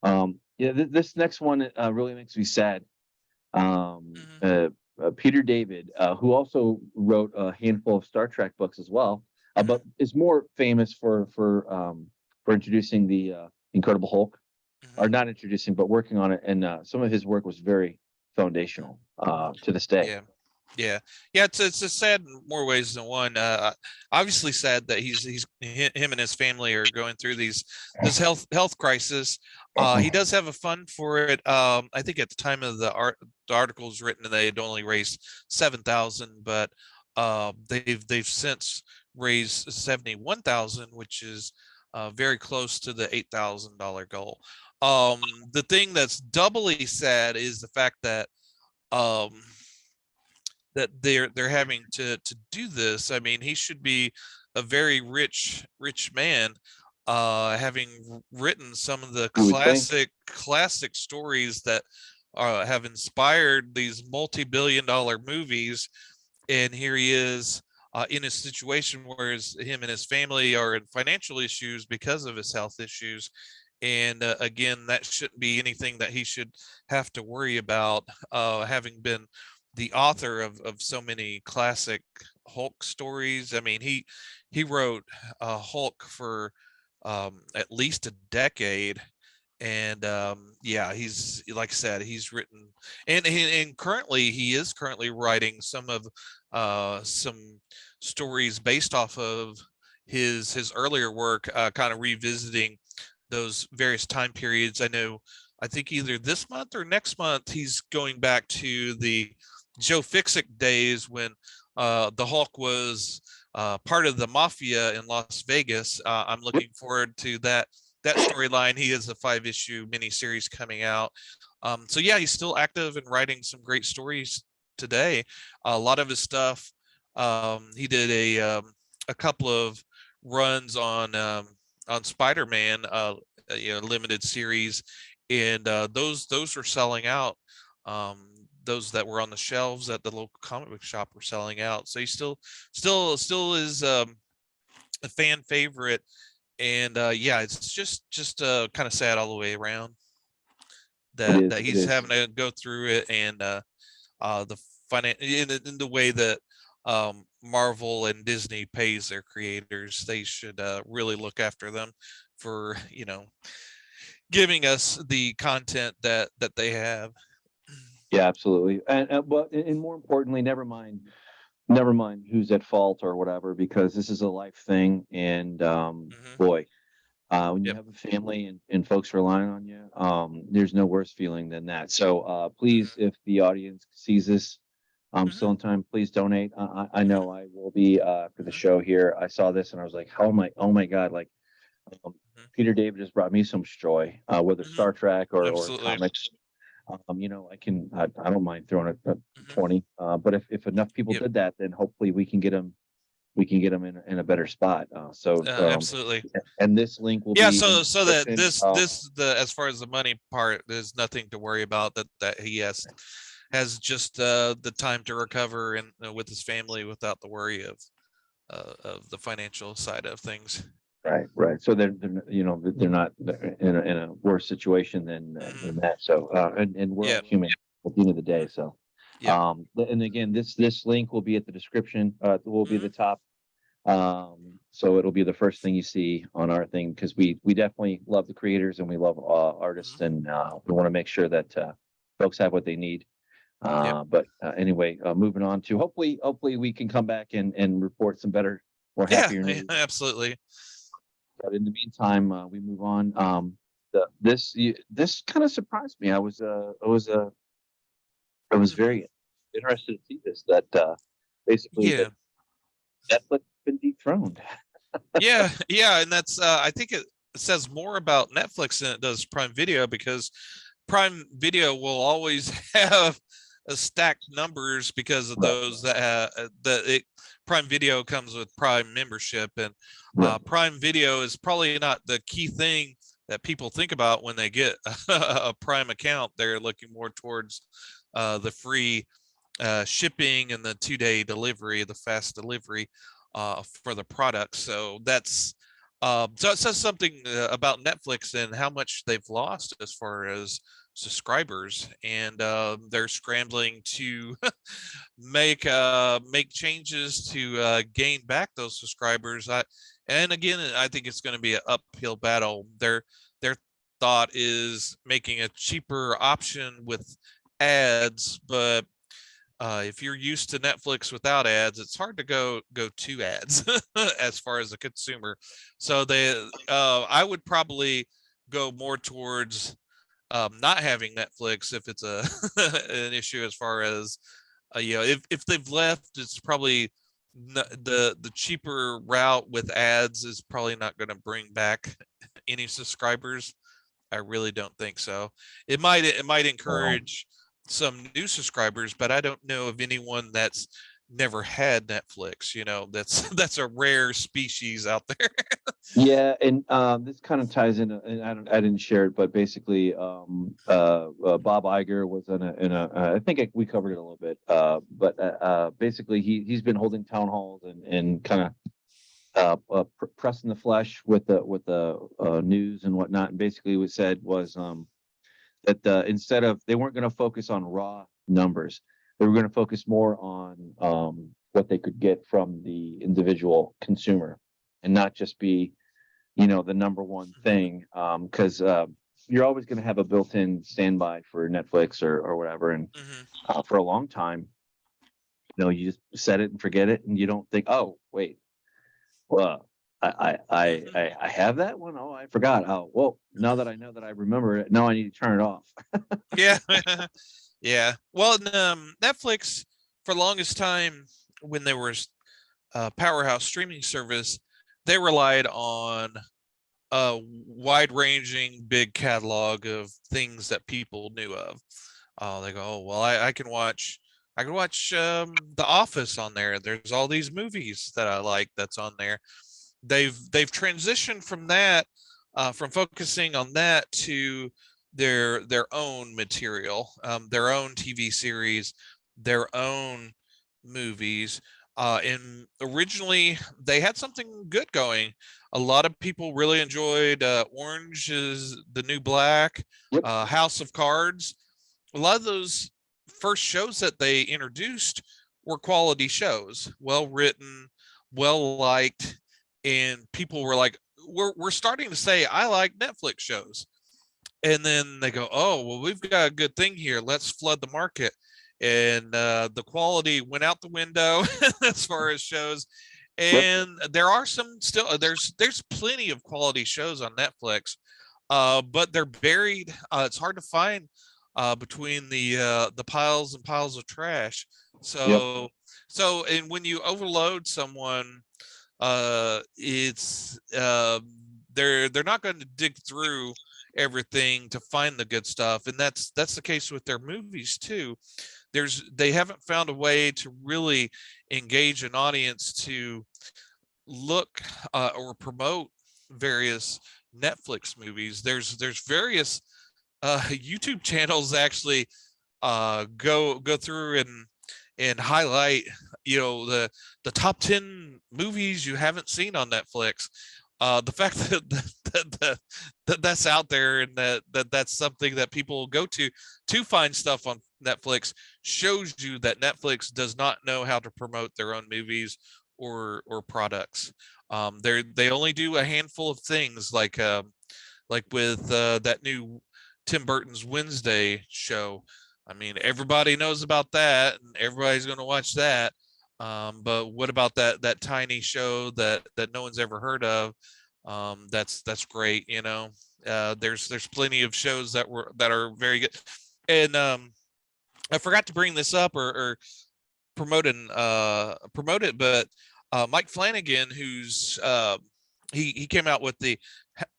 on. This next one really makes me sad. Peter David, who also wrote a handful of Star Trek books as well, but is more famous for introducing the Incredible Hulk or Mhm. not introducing, but working on it. And some of his work was very foundational to this day. Yeah. Yeah. Yeah. It's a sad in more ways than one. Obviously sad that him and his family are going through this health crisis. He does have a fund for it. I think at the time of the articles written, they had only raised 7,000, but they've since raised 71,000, which is very close to the $8,000 goal. The thing that's doubly sad is the fact that um they're having to do this. I mean, he should be a very rich man, having written some of the You would think. classic stories that have inspired these multi-billion-dollar movies. And here he is in a situation where him and his family are in financial issues because of his health issues. And again, that shouldn't be anything that he should have to worry about, having been the author of so many classic Hulk stories. I mean, he wrote Hulk for at least a decade. And yeah, he's, like I said, he's written, and currently he is currently writing some stories based off of his earlier work, kind of revisiting those various time periods. I think either this month or next month he's going back to the Joe Fixit days when the Hulk was part of the mafia in Las Vegas. I'm looking forward to that storyline. He has a 5-issue miniseries coming out. So yeah, he's still active and writing some great stories today. A lot of his stuff. He did a couple of runs on Spider-Man, limited series, and those were selling out. Those that were on the shelves at the local comic book shop were selling out. So he still is a fan favorite. And yeah, it's just kind of sad all the way around It is. that It he's is. having to go through it. And the in the way that Marvel and Disney pays their creators, they should really look after them for giving us the content that they have. Yeah, absolutely. And more importantly, never mind who's at fault or whatever, because this is a life thing. And Hmm. boy, when you Yep. have a family and folks relying on you, there's no worse feeling than that. So please, Hmm. if the audience sees this, Hmm. still in time, please donate. I know I will be for the Hmm. show here. I saw this and I was like, oh my God, like um, Hmm. Peter David has brought me so much joy, whether Hmm. Star Trek or Absolutely. comics. I don't mind throwing a Hmm. 20. But if enough people Yep. did that, then hopefully we can get them in a better spot. Absolutely. And this link will Yeah, be in the so that description. the as far as the money part, there's nothing to worry about. That he has just the time to recover and with his family without the worry of the financial side of things. Right, right. So they're not in a worse situation than Hmm. that. So and we're all Yeah. human at the end of the day. Hmm. So Yep. and again, this link will be at the description. It will be the Hmm. top. So it'll be the first thing you see on our thing, because we definitely love the creators and we love artists, Hmm. and we want to make sure that folks have what they need. Yep. But anyway, moving on to hopefully we can come back and report some better, more Yeah. happier news. Absolutely. But in the meantime, we move on. This kind of surprised me. I was Hmm. very interested to see this, that basically that Yeah. Netflix has been dethroned. Yeah. Yeah. And that's I think it says more about Netflix than it does Prime Video, because Prime Video will always have a stacked numbers because of Right, those that Prime Video comes with Prime membership. And right, Prime Video is probably not the key thing that people think about when they get a Prime account. They're looking more towards the free shipping and the 2-day delivery, the fast delivery for the product. So so it says something about Netflix and how much they've lost as far as subscribers. And they're scrambling to make changes to gain back those subscribers. And again, I think it's going to be an uphill battle. They're thought is making a cheaper option with ads, but if you're used to Netflix without ads, it's hard to go to ads as far as a consumer. So I would probably go more towards not having Netflix if it's a an issue as far as if they've left, it's probably the cheaper route with ads is probably not going to bring back any subscribers. I really don't think so. It might encourage some new subscribers, but I don't know of anyone that's never had Netflix. That's that's a rare species out there. Yeah, and this kind of ties in, and I didn't share it, but basically, Bob Iger was I think we covered it a little bit, but basically he's been holding town halls and kind of pressing the flesh with the news and whatnot, and basically what said was that instead of they weren't going to focus on raw numbers, they were going to focus more on what they could get from the individual consumer, and not just be the number one thing, because you're always going to have a built-in standby for Netflix or whatever, and Mhm. for a long time, you just set it and forget it, and you don't think, oh wait, well, I have that one. Oh, I forgot. Oh, well, now that I know that I remember it, now I need to turn it off. Yeah. Yeah. Well, Netflix for the longest time when there was powerhouse streaming service, they relied on a wide-ranging big catalog of things that people knew of. They go, oh well, I can watch The Office on there. There's all these movies that I like that's on there. They've transitioned from that, from focusing on that to their own material, their own TV series, their own movies. And originally they had something good going. A lot of people really enjoyed Orange is the New Black, Yep. House of Cards. A lot of those first shows that they introduced were quality shows, well written, well liked, and people were like, we're starting to say I like Netflix shows. And then they go, oh well, we've got a good thing here, let's flood the market. And the quality went out the window as far as shows. Yep. And there are some still, there's plenty of quality shows on Netflix, but they're buried. It's hard to find between the piles and piles of trash. Yep. And when you overload someone, it's they're not going to dig through everything to find the good stuff, and that's the case with their movies too. They haven't found a way to really engage an audience to look or promote various Netflix movies. There's various YouTube channels actually go through and highlight the top 10 movies you haven't seen on Netflix. The fact that's out there, and that's something that people go to find stuff on Netflix, shows you that Netflix does not know how to promote their own movies or products. They only do a handful of things, like with that new Tim Burton's Wednesday show. I mean, everybody knows about that, and everybody's going to watch that. But what about that tiny show that no one's ever heard of? That's great. There's plenty of shows that are very good. And I forgot to bring this up or promote it, but Mike Flanagan, who's he came out with the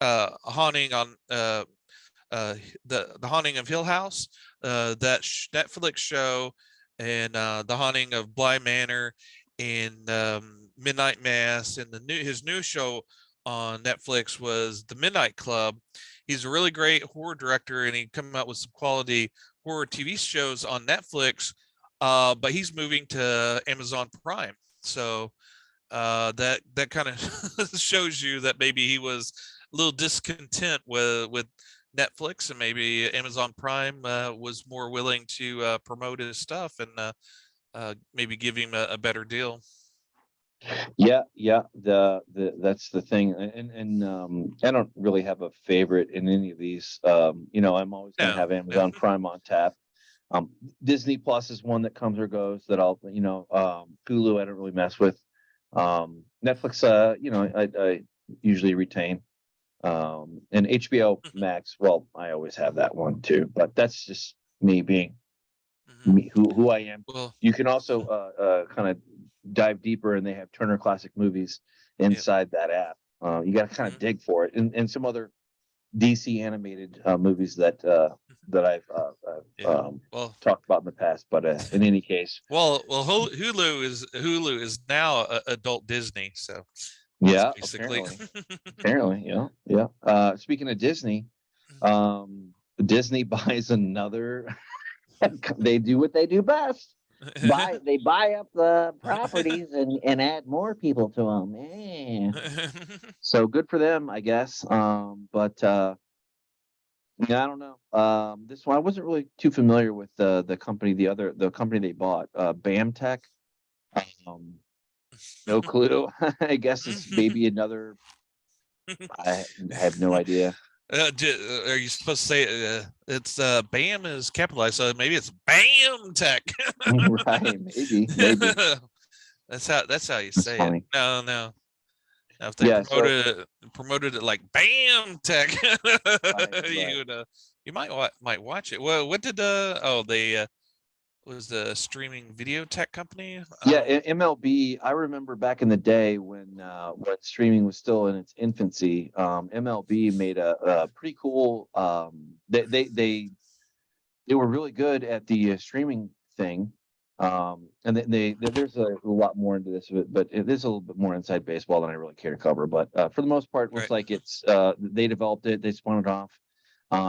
haunting on the Haunting of Hill House, that Netflix show, and the Haunting of Bly Manor, and Midnight Mass, and his new show on Netflix was The Midnight Club. He's a really great horror director, and he come out with some quality horror TV shows on Netflix. But he's moving to Amazon Prime, so that kind of shows you that maybe he was a little discontent with Netflix, and maybe Amazon Prime was more willing to promote his stuff and maybe give him a better deal. Yeah. That's the thing. And I don't really have a favorite in any of these. I'm always gonna No, have no. Amazon Prime on tap. Disney Plus is one that comes or goes that I'll, Hulu I don't really mess with. Netflix, I usually retain. And HBO Max, well, I always have that one too, but that's just me being Mhm. me, who I am. Well, You can also kind of dive deeper, and they have Turner Classic Movies yeah. inside that app. You got to kind of Mhm. dig for it, and some other DC animated movies that I've Yeah. Well, talked about in the past. But in any case, Hulu is now adult Disney, so it's yeah, basically. apparently, yeah. Speaking of Disney, Disney buys another. They do what they do best. They buy up the properties and add more people to them. So good for them, I guess. But yeah, I don't know. This one I wasn't really too familiar with the company, the company they bought, BAM Tech. Um, no clue. I guess it's maybe another. I have no idea. Are you supposed to say it's BAM is capitalized, so maybe it's BAM Tech. Right? Maybe. That's how you That's say it. funny. No, no. Now, if they Yeah. So promoted it like BAM Tech, right. you might watch it. Well, what did they was the streaming video tech company? Yeah, MLB. I remember back in the day when streaming was still in its infancy. MLB made a pretty cool. They were really good at the streaming thing. And there's a lot more into this, but it is a little bit more inside baseball than I really care to cover. But for the most part, it looks Right. like it's they developed it, they spun it off.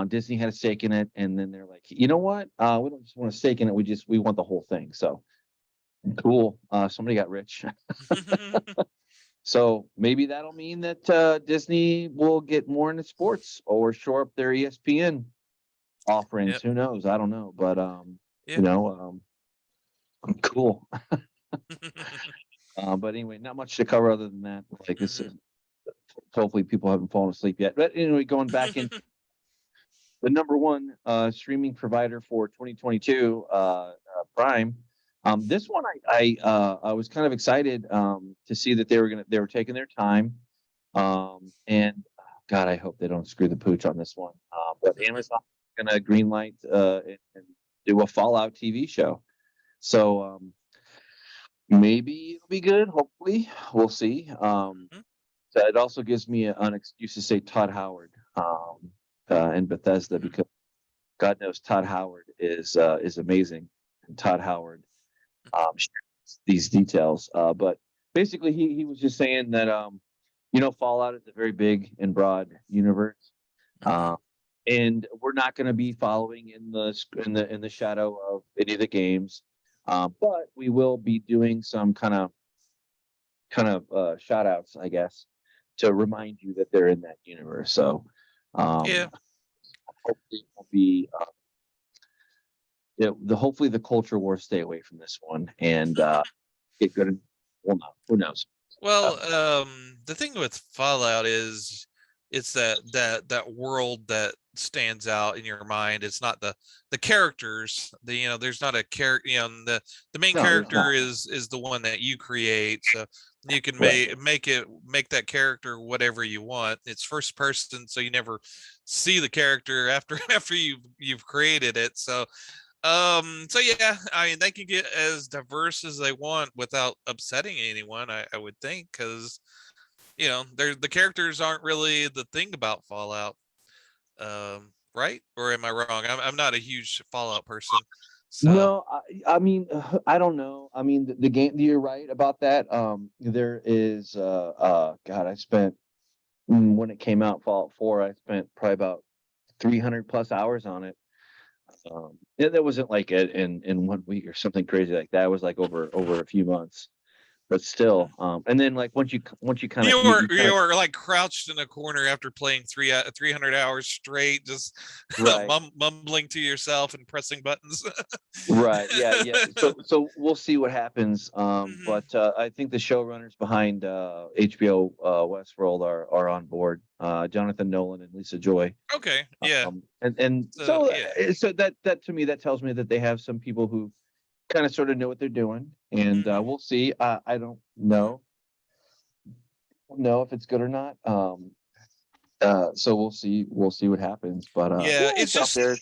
Disney had a stake in it, and then they're like, you know what? We don't just want a stake in it. We want the whole thing. So cool. Somebody got rich. So maybe that'll mean that Disney will get more into sports or shore up their ESPN offerings. Yep. Who knows? I don't know, but Yeah. cool. But anyway, not much to cover other than that. Like this, Mhm. hopefully people haven't fallen asleep yet. But anyway, going back in the number one streaming provider for 2022, Prime. This one I was kind of excited to see that they were taking their time. And God, I hope they don't screw the pooch on this one. But Amazon is going to greenlight and do a Fallout TV show. So maybe it'll be good. Hopefully, we'll see. Mhm. So it also gives me an excuse to say Todd Howard and Bethesda, because God knows Todd Howard is amazing, and Todd Howard shares these details. But basically, he was just saying that Fallout is a very big and broad universe, Mhm. and we're not going to be following in the shadow of any of the games, but we will be doing some kind of shout outs, I guess, to remind you that they're in that universe. So Yeah. hopefully it will be hopefully the culture wars stay away from this one and get good. Well, no, who knows? Uh, Well, the thing with Fallout is it's that world that stands out in your mind. It's not the characters. There's not a character. The main no, there's character not. is the one that you create. So you can Right. make that character whatever you want. It's first person, so you never see the character after after you've created it. So yeah, I mean they can get as diverse as they want without upsetting anyone, I would think, because they're the characters aren't really the thing about Fallout. Right? Or am I wrong? I'm not a huge Fallout person. So No, I mean, I don't know. I mean, the game. You're right about that. There is. God, I spent when it came out, Fallout 4. I spent probably about 300 plus hours on it. That wasn't like in 1 week or something crazy like that. It was like over a few months. but still, and then like once you kind of You were like crouched in a corner after playing 300 hours straight, just right. mumbling to yourself and pressing buttons. Right. Yeah. So we'll see what happens. Mhm. But I think the showrunners behind HBO Westworld are on board. Jonathan Nolan and Lisa Joy. Okay, yeah. And So yeah. so that to me that tells me that they have some people who kind of sort of know what they're doing, and Mhm. we'll see. I don't know if it's good or not. So we'll see what happens. But Yeah, yeah, it's it's out just there.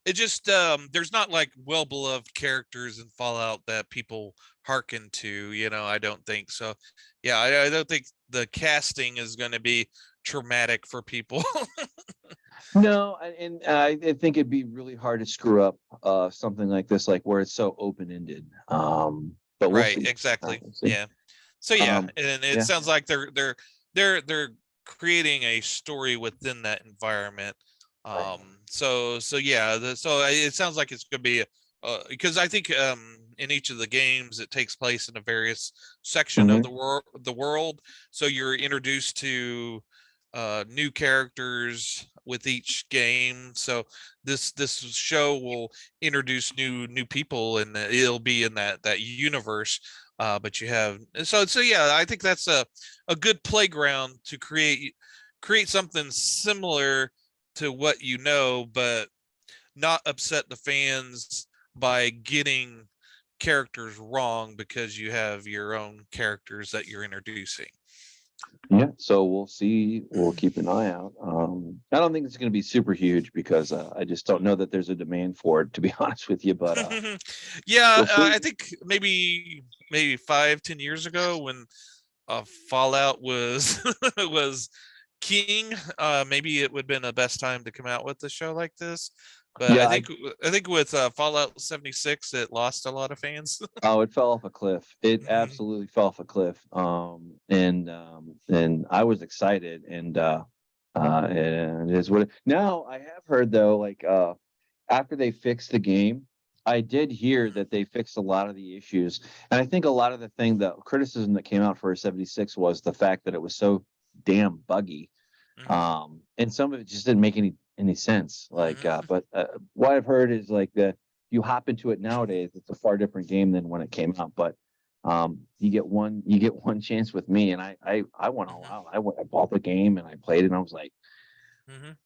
it just there's not like well beloved characters in Fallout that people hearken to, I don't think so. Yeah, I don't think the casting is going to be traumatic for people. No, and I think it'd be really hard to screw up something like this, like where it's so open ended. But we'll Right, see. exactly. We'll see. Yeah. So yeah, Um, and it yeah. sounds like they're creating a story within that environment. Right. So yeah, it sounds like it's going to be because I think in each of the games it takes place in a various section of Hmm. the world. So you're introduced to new characters with each game. So this show will introduce new people, and it'll be in that universe. But you have so yeah, I think that's a good playground to create something similar to what but not upset the fans by getting characters wrong because you have your own characters that you're introducing. Yeah. So we'll see. We'll keep an eye out. I don't think it's going to be super huge because I just don't know that there's a demand for it, to be honest with you. But Yeah, we'll see. I think maybe 5-10 years ago when Fallout was was king, maybe it would have been the best time to come out with a show like this. But Yeah. I think with Fallout 76, it lost a lot of fans. Oh, it fell off a cliff. It Mhm. absolutely fell off a cliff. And I was excited, and it is what now I have heard though, like after they fixed the game, I did hear that they fixed a lot of the issues. And I think a lot of the criticism that came out for 76 was the fact that it was so damn buggy. Mhm. And some of it just didn't make any sense. Like, Mhm. but what I've heard is like that you hop into it nowadays, it's a far different game than when it came out. But you get one chance with me, and I went all Mhm. out. I bought the game and I played it, and I was like, Mhm.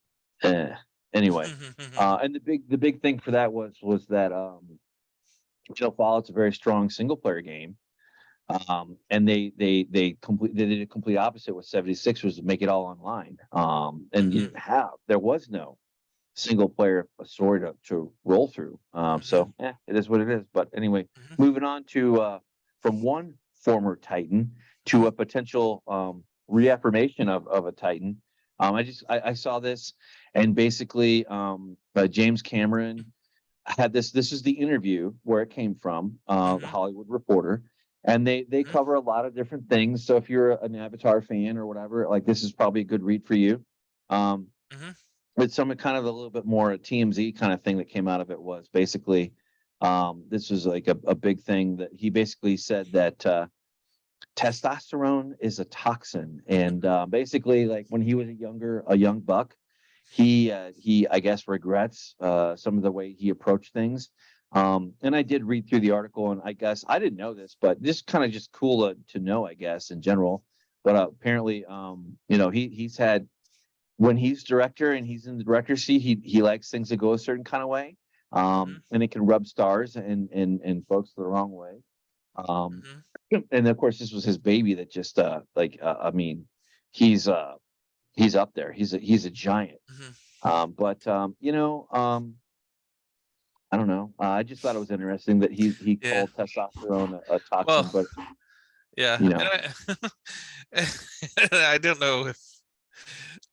eh. Anyway, Mhm. and the big thing for that was that Fallout's a very strong single player game. And they did a complete opposite with 76 was to make it all online. And you Mhm. didn't have there was no single player story to roll through. Mhm. It is what it is. But anyway, Mhm. moving on to from one former Titan to Mhm. a potential reaffirmation of a Titan. I saw this, and basically James Cameron had this is the interview where it came from, the Mhm. Hollywood Reporter, and they Mhm. cover a lot of different things. So if you're an Avatar fan or whatever, like this is probably a good read for you. Um, Mhm. but some kind of a little bit more TMZ kind of thing that came out of it was basically this was like a big thing that he basically said that testosterone is a toxin, and basically like when he was a young buck, he I guess regrets some of the way he approached things. And I did read through the article, and I guess I didn't know this, but this kind of just cool to know, I guess, in general. But apparently, he's had when he's director and he's in the director's seat, he likes things to go a certain kind of way, Mhm. and it can rub stars and folks the wrong way. Um, Mhm. and of course, this was his baby that just I mean, he's he's up there. He's a giant. Mhm. But I don't know. I just thought it was interesting that he Yeah. called testosterone a Well, toxin, but yeah, you and know, I don't know if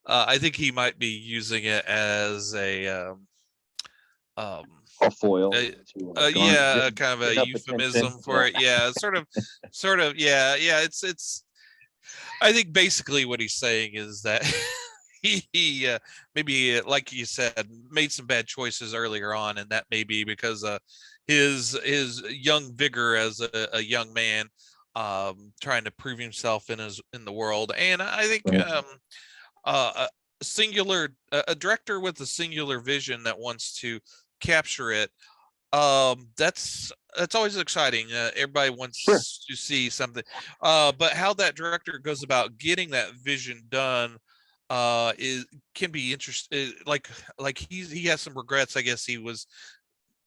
I think he might be using it as um, a foil a, to garner yeah, kind of a get up attention. euphemism for Yeah. it. Yeah, sort of, yeah, yeah. It's. I think basically what he's saying is that he maybe, like you said, made some bad choices earlier on, and that may be because his young vigor as a young man. trying to prove himself in the world. And I think Right. a a director with a singular vision that wants to capture it, that's always exciting. Everybody Sure. wants to see something, but how that director goes about getting that vision done is can be interesting. Like he has some regrets. I guess he was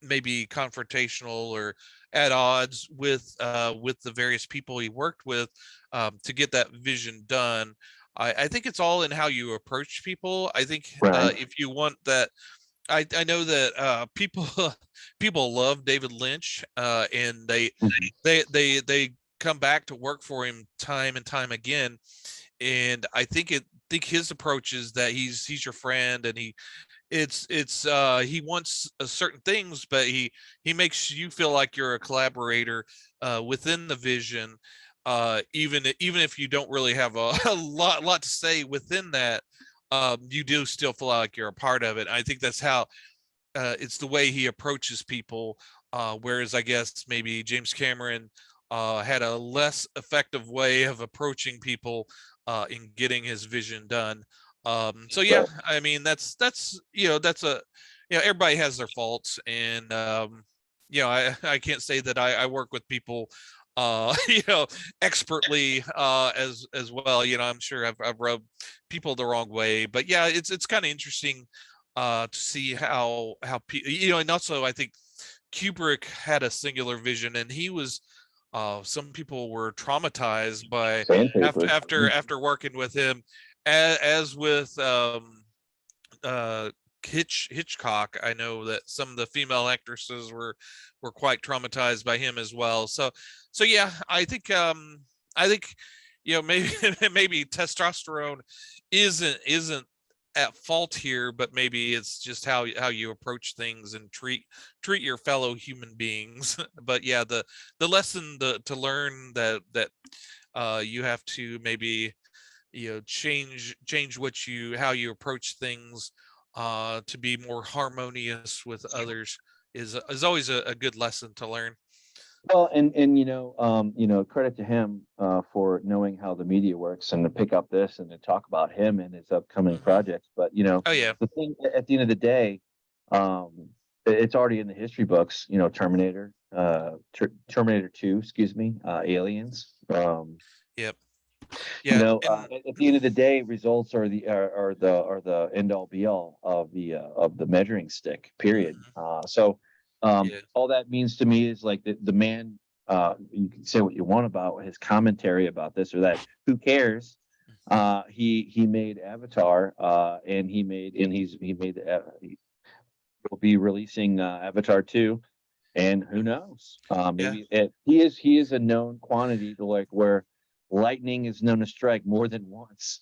maybe confrontational or at odds with the various people he worked with to get that vision done. I think it's all in how you approach people. I think Right. if you want that, I know that people people love David Lynch, and Mhm. they come back to work for him time and time again. And I think his approach is that he's your friend, and he wants certain things, but he makes you feel like you're a collaborator within the vision, even if you don't really have a lot to say within that. You do still feel like you're a part of it. I think that's how it's the way he approaches people, whereas I guess maybe James Cameron had a less effective way of approaching people in getting his vision done. So yeah, Right. I mean that's that's a everybody has their faults, and I can't say that I work with people expertly as well. I'm sure I've rubbed people the wrong way, but yeah, it's kind of interesting to see and also I think Kubrick had a singular vision, and he was some people were traumatized by Sandpaper. after working with him, as with uh Hitchcock. I know that some of the female actresses were quite traumatized by him as well. So yeah, I think maybe maybe testosterone isn't at fault here, but maybe it's just how you approach things and treat your fellow human beings. But yeah, the lesson to learn that you have to maybe change how you approach things to be more harmonious with others is always a good lesson to learn. Well, and credit to him for knowing how the media works and to pick up this and to talk about him and his upcoming Hmm. projects. But Oh yeah. the thing at the end of the day, um, it's already in the history books. Terminator, Terminator 2, excuse me, Aliens. Yep. Yeah. And At the end of the day, results are the end all be all of the measuring stick. Period. mhm, So yeah. all that means to me is like the man. You can say what you want about his commentary about this or that. Who cares? He made Avatar, and he made he will be releasing Avatar 2, and who Mhm. knows? Yeah. He is a known quantity to like where lightning is known to strike more than once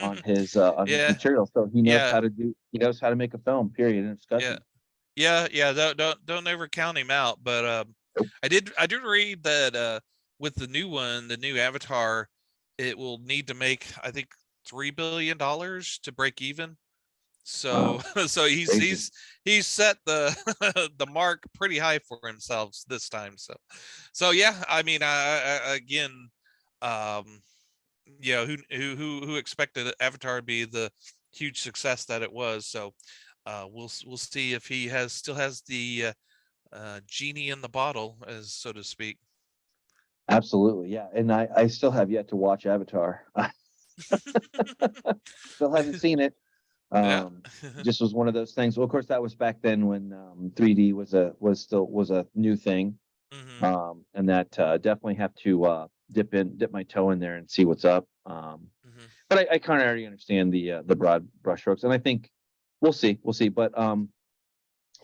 on his Yeah. material. So Yeah. he knows how to make a film. Period. And Yeah. discussion. Yeah. Don't ever count him out. But I did read that with the new one, the new Avatar, it will need to make, I think, $3 billion to break even. So Wow, so crazy. he's set the the mark pretty high for himself this time. So yeah, I mean, I again, um, who expected Avatar to be the huge success that it was. So we'll see if he still has the genie in the bottle, as so to speak. Absolutely, yeah. And I still have yet to watch Avatar. I still haven't seen it. Yeah. Um, just was one of those things. Well, of course, that was back then when 3D was a new thing. Hmm. And that definitely have to dip my toe in there and see what's up. Hmm. But I kind of already understand the broad brushstrokes, and I think we'll see. But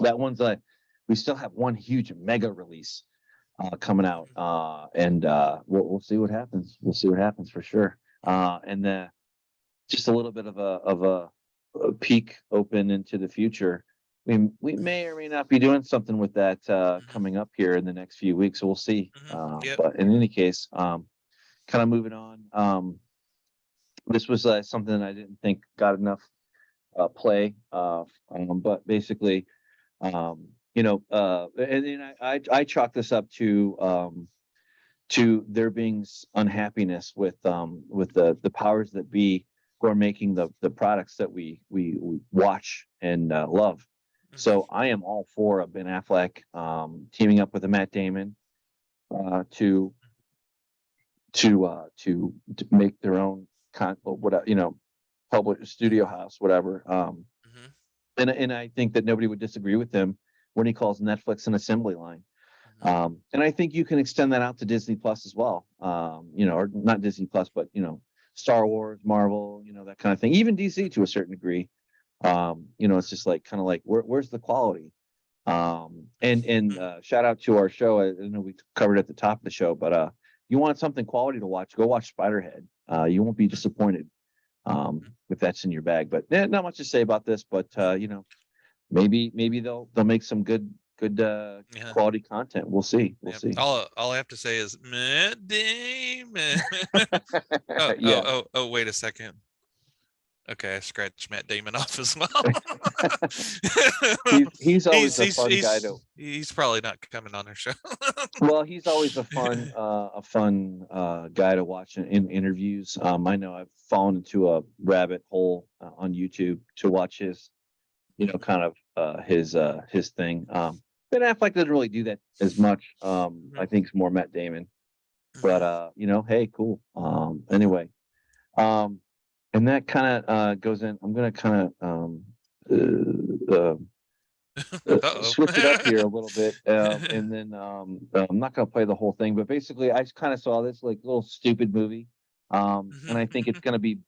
that one's we still have one huge mega release coming out, and we'll see what happens. We'll see what happens for sure. And just a little bit of a peek open into the future. We may or may not be doing something with that Hmm. coming up here in the next few weeks. So we'll see. Hmm. Yep. But in any case, kind of moving on. This was something I didn't think got enough play, but basically, and then I chalk this up to to there being unhappiness with the powers that be who are making the products that we watch and love. So I am all for Ben Affleck teaming up with a Matt Damon to make their own whatever, public studio house, whatever. And I think that nobody would disagree with him when he calls Netflix an assembly line. And I think you can extend that out to Disney Plus as well. Or not Disney Plus, but Star Wars, Marvel, that kind of thing. Even DC to a certain degree. It's just like kind of like where's the quality? And shout out to our show. I know we covered at the top of the show, but you want something quality to watch, go watch Spiderhead. You won't be disappointed if that's in your bag. But not much to say about this, but maybe they'll make some good quality content. We'll see. We'll see. All I have to say is Matt Damon. Wait a second. Okay, I scratched Matt Damon off as well. he's always a fun guy to. He's probably not coming on our show. Well, he's always a fun guy to watch in interviews. I know I've fallen into a rabbit hole on YouTube to watch his, kind of his thing. Ben Affleck doesn't really do that as much. I think it's more Matt Damon. But hey, cool. Anyway. And that kind of goes in. I'm going to kind of switch it up here a little bit. And then I'm not going to play the whole thing. But basically, I kind of saw this like little stupid movie. And I think it's going to be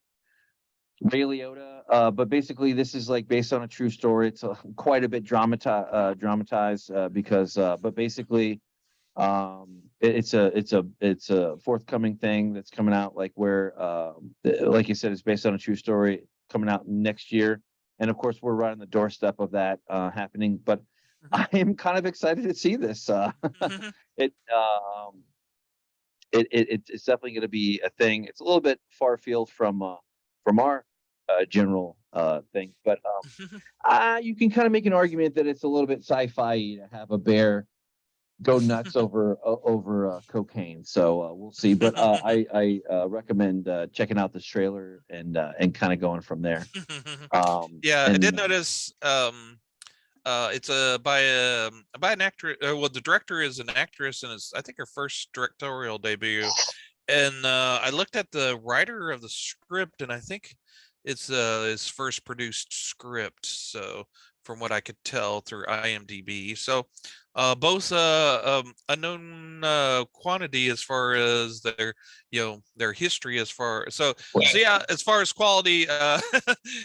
Ray Liotta. But basically, this is like based on a true story. It's quite a bit dramatized because but basically, it's a forthcoming thing that's coming out like where like you said, it's based on a true story coming out next year, and of course we're right on the doorstep of that happening. But I am kind of excited to see this. It's definitely going to be a thing. It's a little bit far field from our general thing, but you can kind of make an argument that it's a little bit sci-fi to have a bear go nuts over cocaine. So we'll see. But I recommend checking out this trailer and kind of going from there. I did notice it's by an actor. Well, the director is an actress, and it's I think her first directorial debut. And I looked at the writer of the script, and I think it's his first produced script. So from what I could tell through IMDb, so both unknown quantity as far as their history as far so yeah, as far as quality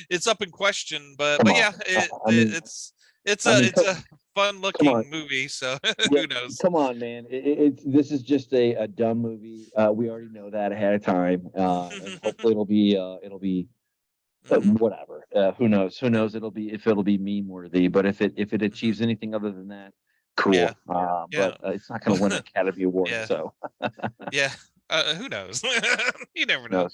it's up in question, but yeah, it's a fun looking movie, so who knows. Come on, man, this is just a dumb movie. We already know that ahead of time, and hopefully it'll be whatever. Who knows it'll be meme worthy, but if it achieves anything other than that, cool. But it's not going to win an Academy Award. So who knows. You never know.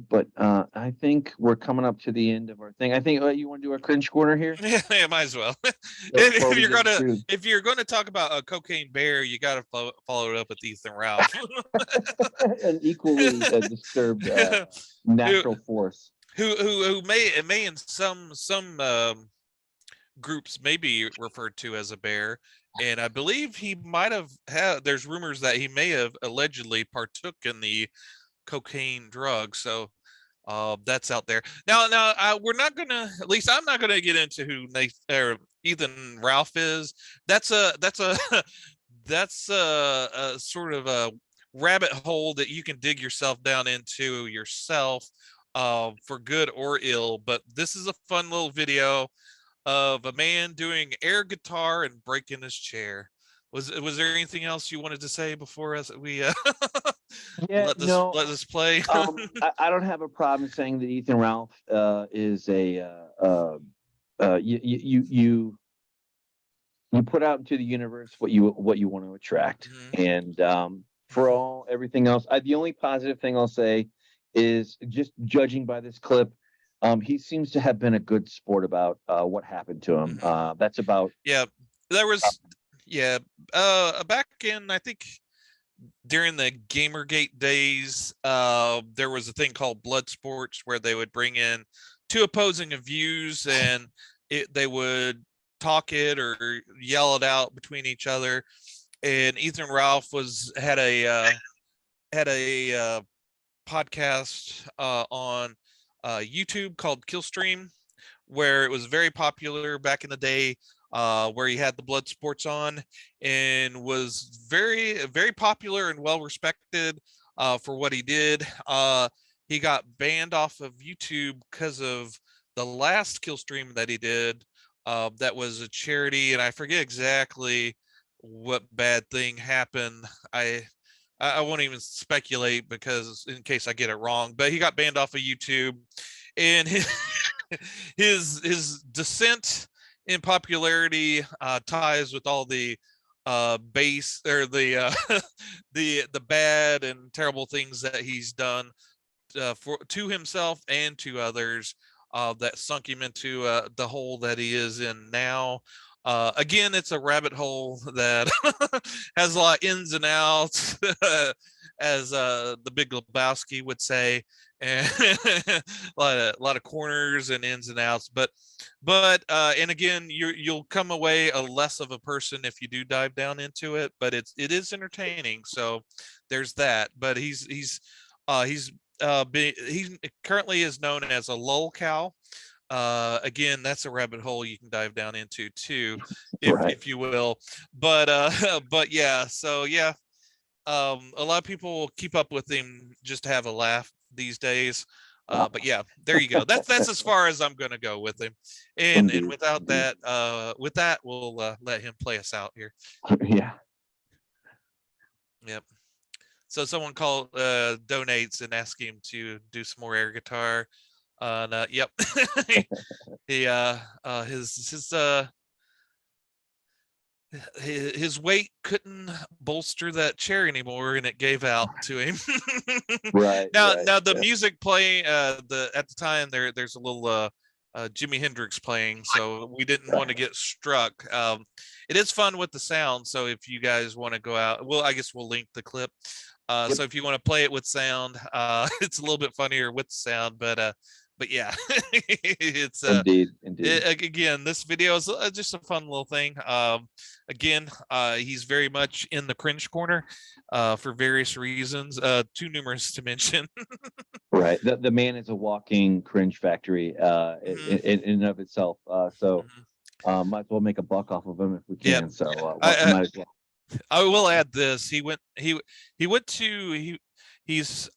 But I think we're coming up to the end of our thing. I think you want to do a cringe corner here. Yeah, might as well. If you're gonna talk about a cocaine bear, you got to follow it up with Ethan Ralph. An equally disturbed natural force who may in some groups may be referred to as a bear, and I believe he might have had. There's rumors that he may have allegedly partook in the cocaine drug, so that's out there now. We're not gonna, at least I'm not gonna get into who Ethan Ralph is. That's a sort of a rabbit hole that you can dig yourself down into yourself, for good or ill. But this is a fun little video of a man doing air guitar and breaking his chair. Was there anything else you wanted to say before we let this play? I don't have a problem saying that Ethan Ralph is a you put out into the universe what you want to attract. And for everything else, the only positive thing I'll say is, just judging by this clip, he seems to have been a good sport about what happened to him. That's about there was back in, I think, during the Gamergate days, there was a thing called Blood Sports where they would bring in two opposing views and they would talk it or yell it out between each other. And Ethan Ralph had a podcast on YouTube called Killstream, where it was very popular back in the day, where he had the Blood Sports on, and was very, very popular and well respected for what he did. He got banned off of YouTube because of the last kill stream that he did. That was a charity, and I forget exactly what bad thing happened. I won't even speculate because in case I get it wrong, but he got banned off of YouTube, and his descent in popularity ties with all the base or the the bad and terrible things that he's done to himself and to others, that sunk him into the hole that he is in now. Again, it's a rabbit hole that has a lot of ins and outs, as the Big Lebowski would say, and a lot of corners and ins and outs. But and again, you'll come away a less of a person if you do dive down into it. But it is entertaining. So there's that. But he currently is known as a lolcow. Again, that's a rabbit hole you can dive down into too, if you will. But but yeah, so yeah, a lot of people will keep up with him just to have a laugh these days. But yeah, there you go. That's as far as I'm gonna go with him. And without that, with that, we'll let him play us out here. Yeah. Yep. So someone donates and asks him to do some more air guitar. Yep. He his weight couldn't bolster that chair anymore, and it gave out to him. Right. Now the music playing at the time there's a little Jimi Hendrix playing, so we didn't want to get struck. It is fun with the sound, so if you guys want to go out, well, I guess we'll link the clip. So if you want to play it with sound, it's a little bit funnier with sound, but yeah, it's indeed. Again, this video is just a fun little thing. Again, he's very much in the cringe corner for various reasons, too numerous to mention. Right. The man is a walking cringe factory in and of itself. So might as well make a buck off of him if we can. Yep. So might as well. I will add this. He's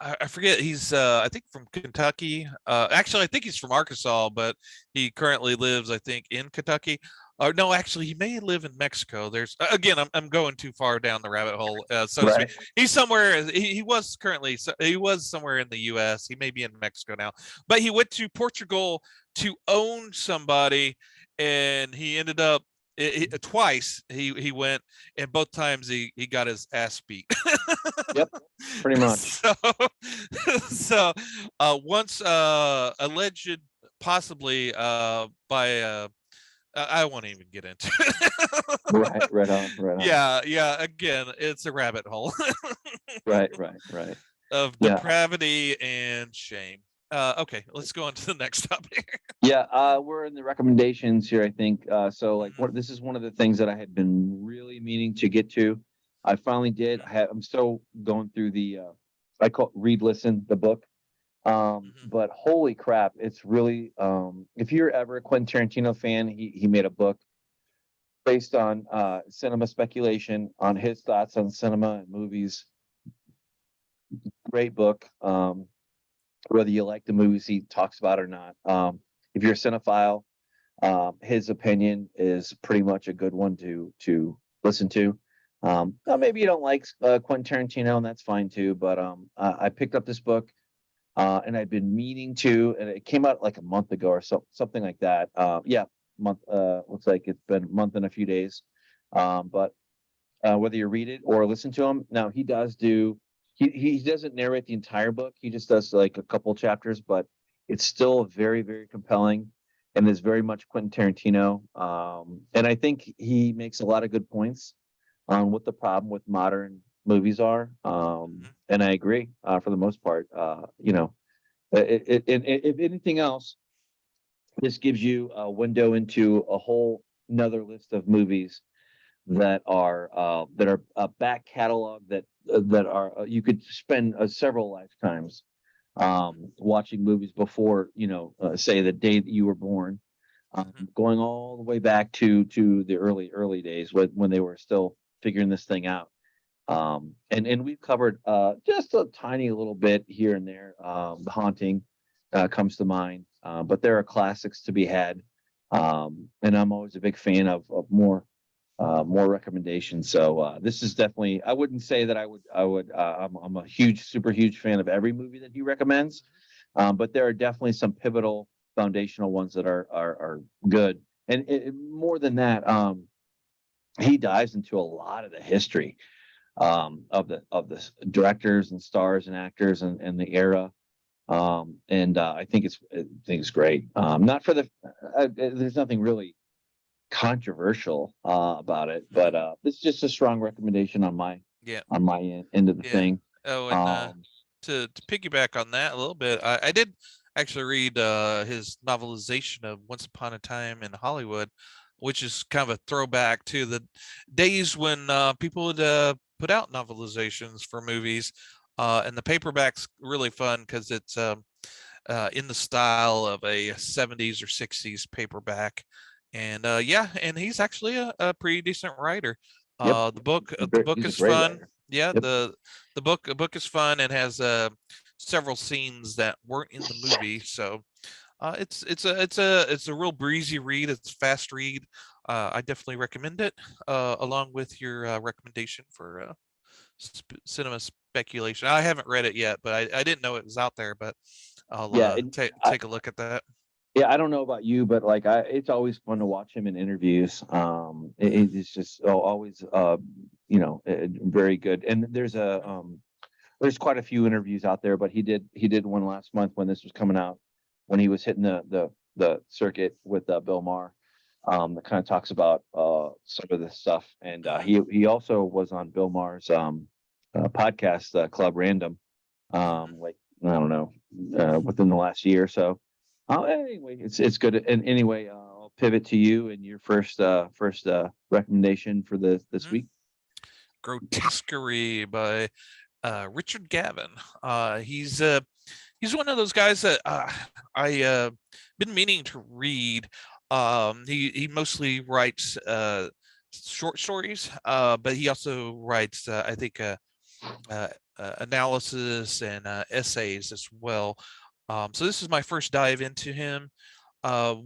I forget, he's I think from Kentucky. Actually I think he's from Arkansas, but he currently lives, I think, in Kentucky. Or no, actually he may live in Mexico. There's again, I'm going too far down the rabbit hole, so to speak. He's somewhere, he was somewhere in the US. He may be in Mexico now. But he went to Portugal to own somebody, and he ended up twice he went, and both times he got his ass beat. Yep, pretty much. So once alleged possibly by I won't even get into it. right on. Yeah, again, it's a rabbit hole. right Of depravity and shame. Okay, let's go on to the next topic. Yeah, we're in the recommendations here, I think. So like this is one of the things that I had been really meaning to get to. I finally did. I'm still going through the I call read listen the book. But holy crap, it's really if you're ever a Quentin Tarantino fan, he made a book based on cinema speculation, on his thoughts on cinema and movies. Great book. Whether you like the movies he talks about or not. If you're a cinephile, his opinion is pretty much a good one to listen to. Maybe you don't like Quentin Tarantino, and that's fine too. But I picked up this book, and I'd been meaning to, and it came out like a month ago or something like that. Month. Looks like it's been a month and a few days. But whether you read it or listen to him, now he does do. He doesn't narrate the entire book. He just does like a couple chapters, but it's still very, very compelling, and is very much Quentin Tarantino. And I think he makes a lot of good points. on what the problem with modern movies are. And I agree for the most part. If anything else, this gives you a window into a whole another list of movies that are a back catalog that are you could spend several lifetimes watching movies before say the day that you were born, going all the way back to the early days when they were still figuring this thing out. And we've covered just a tiny little bit here and there. The Haunting comes to mind, but there are classics to be had, and I'm always a big fan of more recommendations. So this is definitely. I wouldn't say that I would. I'm a super huge fan of every movie that he recommends, but there are definitely some pivotal, foundational ones that are good. And more than that, he dives into a lot of the history of the directors and stars and actors and the era. And I think it's great. Not for there's nothing really controversial about it, but it's just a strong recommendation on my end of the thing. Oh, and to piggyback on that a little bit, I did actually read his novelization of Once Upon a Time in Hollywood, which is kind of a throwback to the days when people would put out novelizations for movies. And the paperback's really fun because it's in the style of a 70s or 60s paperback. And and he's actually a pretty decent writer. Yep. The book He's a is great fun. writer. Yeah, Yep. the book is fun and has several scenes that weren't in the movie. So it's a real breezy read. It's a fast read. I definitely recommend it, along with your recommendation for cinema speculation. I haven't read it yet, but I didn't know it was out there. But I'll Yeah. take a look at that. Yeah, I don't know about you, but like it's always fun to watch him in interviews. It's just always very good. And there's quite a few interviews out there, but he did one last month when this was coming out, when he was hitting the circuit with Bill Maher, that kind of talks about some of this stuff. And he also was on Bill Maher's podcast, Club Random, like I don't know, within the last year or so. Anyway, it's good. And anyway, I'll pivot to you and your first recommendation for this week. Grotesquerie by Richard Gavin. He's one of those guys that I been meaning to read. He mostly writes short stories, but he also writes I think analysis and essays as well. So this is my first dive into him. I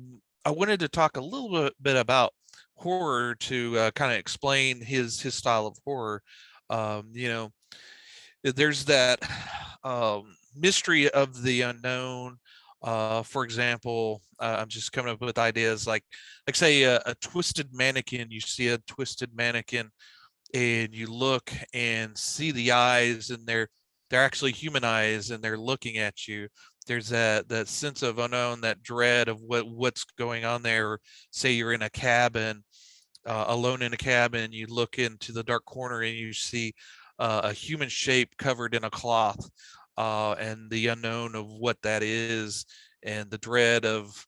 wanted to talk a little bit about horror to kind of explain his style of horror. There's that mystery of the unknown. For example, I'm just coming up with ideas like say a twisted mannequin. You see a twisted mannequin, and you look and see the eyes, and they're actually human eyes, and they're looking at you. There's that sense of unknown, that dread of what's going on there. Or say you're in a cabin, alone in a cabin, you look into the dark corner and you see a human shape covered in a cloth, and the unknown of what that is, and the dread of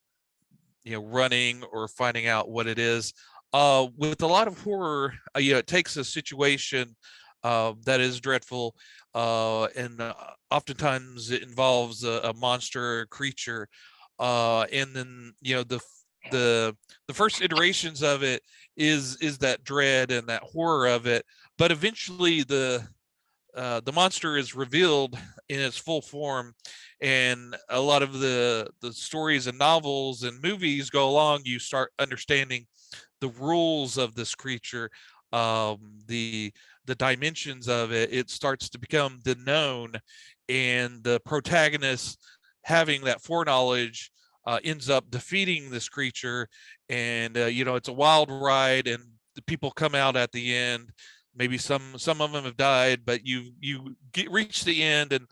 running or finding out what it is. With a lot of horror, it takes a situation that is dreadful, and oftentimes it involves a monster, a creature, and then the first iterations of it is that dread and that horror of it, but eventually the monster is revealed in its full form. And a lot of the stories and novels and movies go along, you start understanding the rules of this creature, the dimensions of it. It starts to become the known, and the protagonist, having that foreknowledge, ends up defeating this creature. And it's a wild ride, and the people come out at the end. Maybe some of them have died, but you reach the end, and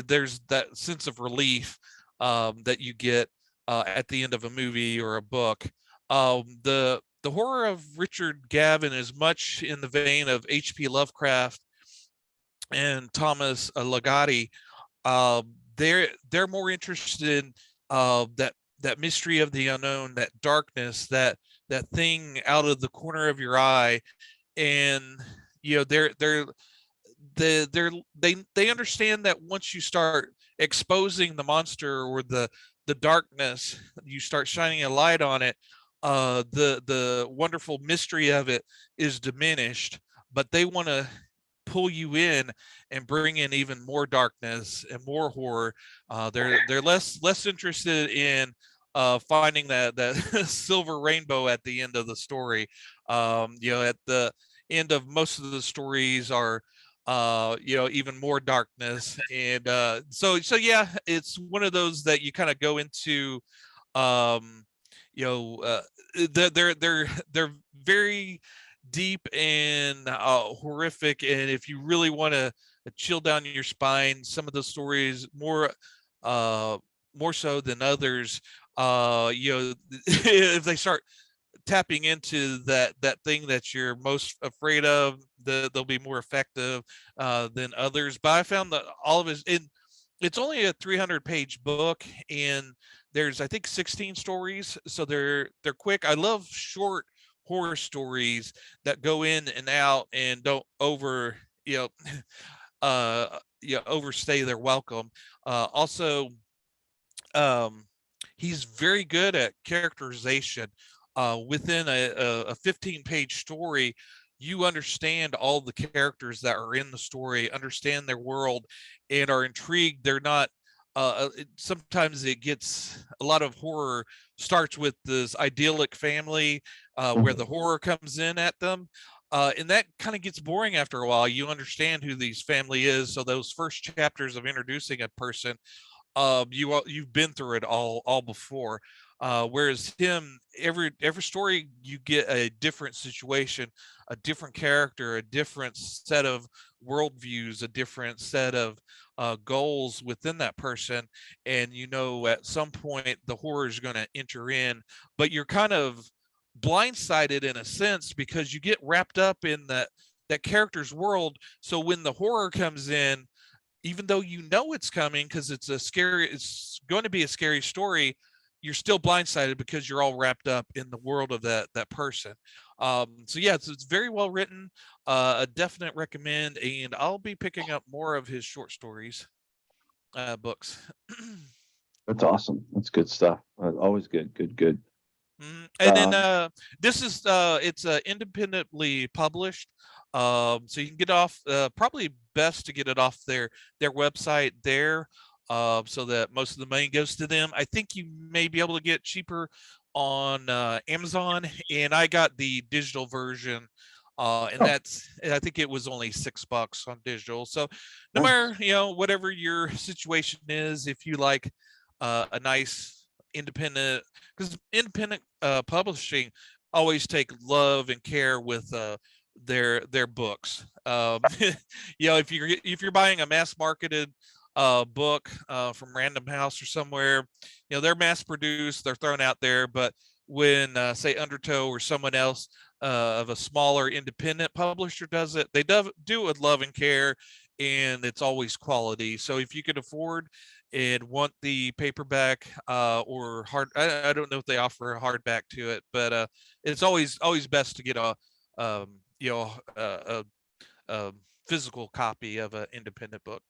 there's that sense of relief that you get at the end of a movie or a book. The the horror of Richard Gavin is much in the vein of H.P. Lovecraft and Thomas Ligotti. They're more interested in that mystery of the unknown, that darkness, that thing out of the corner of your eye. And they understand that once you start exposing the monster or the darkness, you start shining a light on it, the wonderful mystery of it is diminished. But they want to pull you in and bring in even more darkness and more horror. They're less interested in finding that silver rainbow at the end of the story. At the end of most of the stories are even more darkness. And so yeah, it's one of those that you kind of go into. um they're very deep and horrific, and if you really want to chill down your spine, some of the stories more so than others, if they start tapping into that thing that you're most afraid of, they'll be more effective than others. But I found that all of it's only a 300-page book, and there's, I think, 16 stories, so they're quick. I love short horror stories that go in and out and don't overstay their welcome. Also, he's very good at characterization. Within a 15-page story, you understand all the characters that are in the story, understand their world, and are intrigued. They're not sometimes it gets a lot of horror starts with this idyllic family where the horror comes in at them. And that kind of gets boring after a while. You understand who these family is. So those first chapters of introducing a person, you've been through it all before. Whereas him, every story you get a different situation, a different character, a different set of worldviews, a different set of goals within that person. And at some point the horror is going to enter in, but you're kind of blindsided in a sense because you get wrapped up in that character's world. So when the horror comes in, even though it's coming because it's going to be a scary story, you're still blindsided because you're all wrapped up in the world of that person. So yeah, it's very well written, a definite recommend, and I'll be picking up more of his short stories books. That's awesome. That's good stuff. Always good. And then Um, this is it's independently published, so you can get off, probably best to get it off their website there, so that most of the money goes to them. I think you may be able to get cheaper on Amazon, and I got the digital version, and I think it was only $6 on digital. So no matter whatever your situation is, if you like a nice independent, because independent publishing always take love and care with their books. If you're buying a mass marketed book from Random House or somewhere, they're mass produced, they're thrown out there. But when say Undertow or someone else of a smaller independent publisher does it, they do it with love and care, and it's always quality. So if you could afford and want the paperback or hard, I don't know if they offer a hardback to it, but it's always best to get a physical copy of an independent book.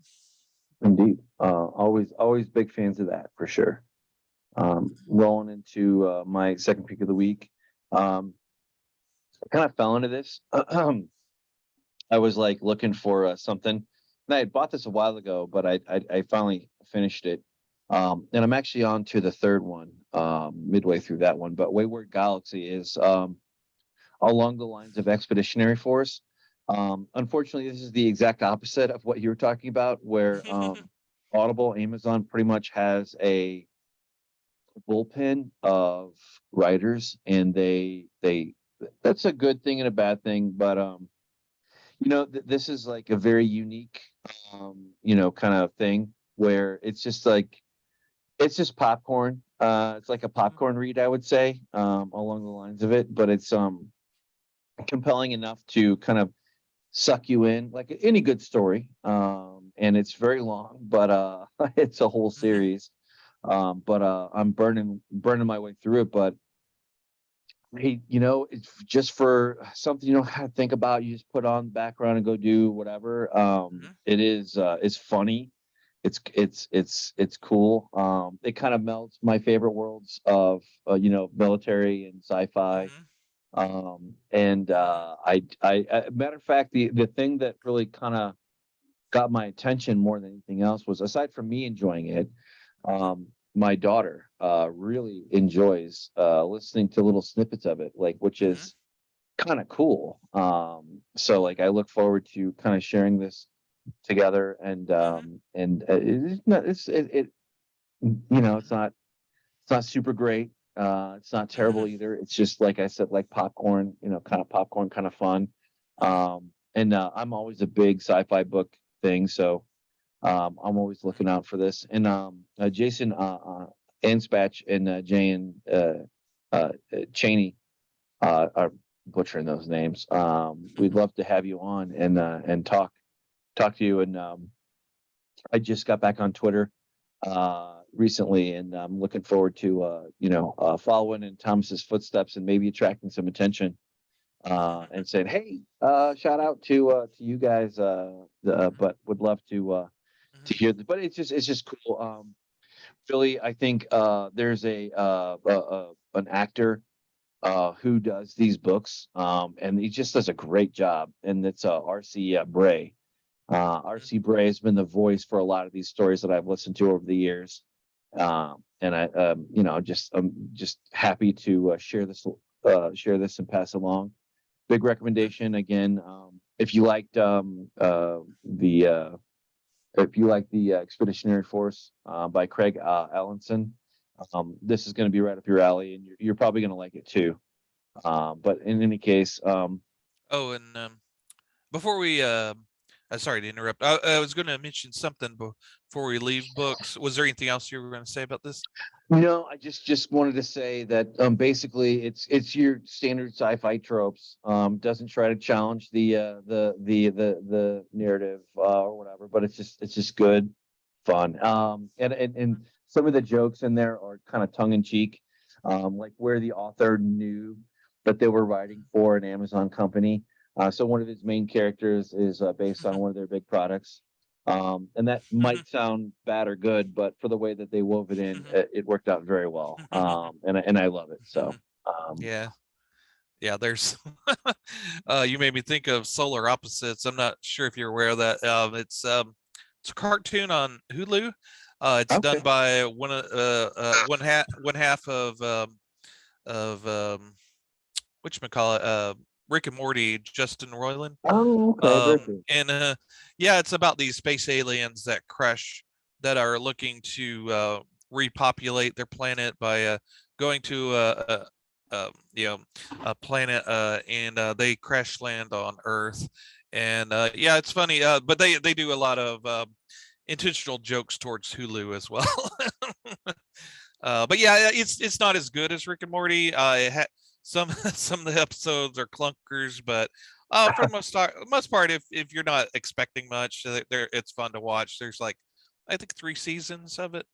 Indeed. Always big fans of that for sure. Rolling into my second pick of the week. I kind of fell into this. I was like looking for something, and I had bought this a while ago, but I finally finished it. And I'm actually on to the third one, midway through that one. But Wayward Galaxy is along the lines of Expeditionary Force. Unfortunately, this is the exact opposite of what you were talking about, where Audible, Amazon pretty much has a bullpen of writers, and they that's a good thing and a bad thing. But this is like a very unique kind of thing where it's just like It's just popcorn. It's like a popcorn read, I would say, along the lines of it, but it's compelling enough to kind of suck you in, like any good story. And it's very long, but it's a whole Mhm. series. But I'm burning my way through it. But hey, it's just for something you don't have to think about. You just put on the background and go do whatever. Mhm. It's funny. It's cool. It kind of melts my favorite worlds of military and sci-fi. Mhm. And Mhm. matter of fact, the thing that really kind of got my attention more than anything else was, aside from me enjoying it, my daughter really enjoys listening to little snippets of it, like, which Mhm. is kind of cool. So like I look forward to kind of sharing this together, Mhm. it's not it's not super great. It's not terrible Mhm. either. It's just, like I said, like popcorn, kind of popcorn, kind of fun. Mhm. And I'm always a big sci-fi book thing, so I'm always looking out for this. And Jason Anspach and Jane Cheney are butchering those names. We'd love to have you on and talk to you. And I just got back on Twitter recently, and I'm looking forward to following in Thomas's footsteps and maybe attracting some attention and saying, hey, shout out to you guys. But would love to Mhm. hear this. But it's just cool. Philly, I think there's an actor who does these books, and he just does a great job, and it's RC Bray. RC Bray has been the voice for a lot of these stories that I've listened to over the years. And I'm just happy to share this and pass along. Big recommendation again. If you like the Expeditionary Force by Craig Allenson, this is going to be right up your alley, and you're probably going to like it too. But in any case, Oh, and before we, sorry to interrupt. I was going to mention something before we leave books. Was there anything else you were going to say about this? no, I just wanted to say that basically it's your standard sci-fi tropes. Doesn't try to challenge the narrative or whatever, but it's just good fun. And some of the jokes in there are kind of tongue in cheek, like where the author knew that they were writing for an Amazon company. So one of his main characters is based on one of their big products. And that might sound bad or good, but for the way that they wove it in, it worked out very well. And I love it. So, um, Yeah. Yeah, there's you made me think of Solar Opposites. I'm not sure if you're aware of that. It's a cartoon on Hulu. It's done okay. by one half of whatchamacallit, Rick and Morty, Justin Roiland. Oh, okay. Very cool. And yeah, it's about these space aliens that crash, that are looking to repopulate their planet by going to a planet, and they crash land on Earth. And yeah, it's funny, but they do a lot of intentional jokes towards Hulu as well. But yeah, it's not as good as Rick and Morty. Some some of the episodes are clunkers, but for the most part, if you're not expecting much, there it's fun to watch. There's like, I think, 3 seasons of it.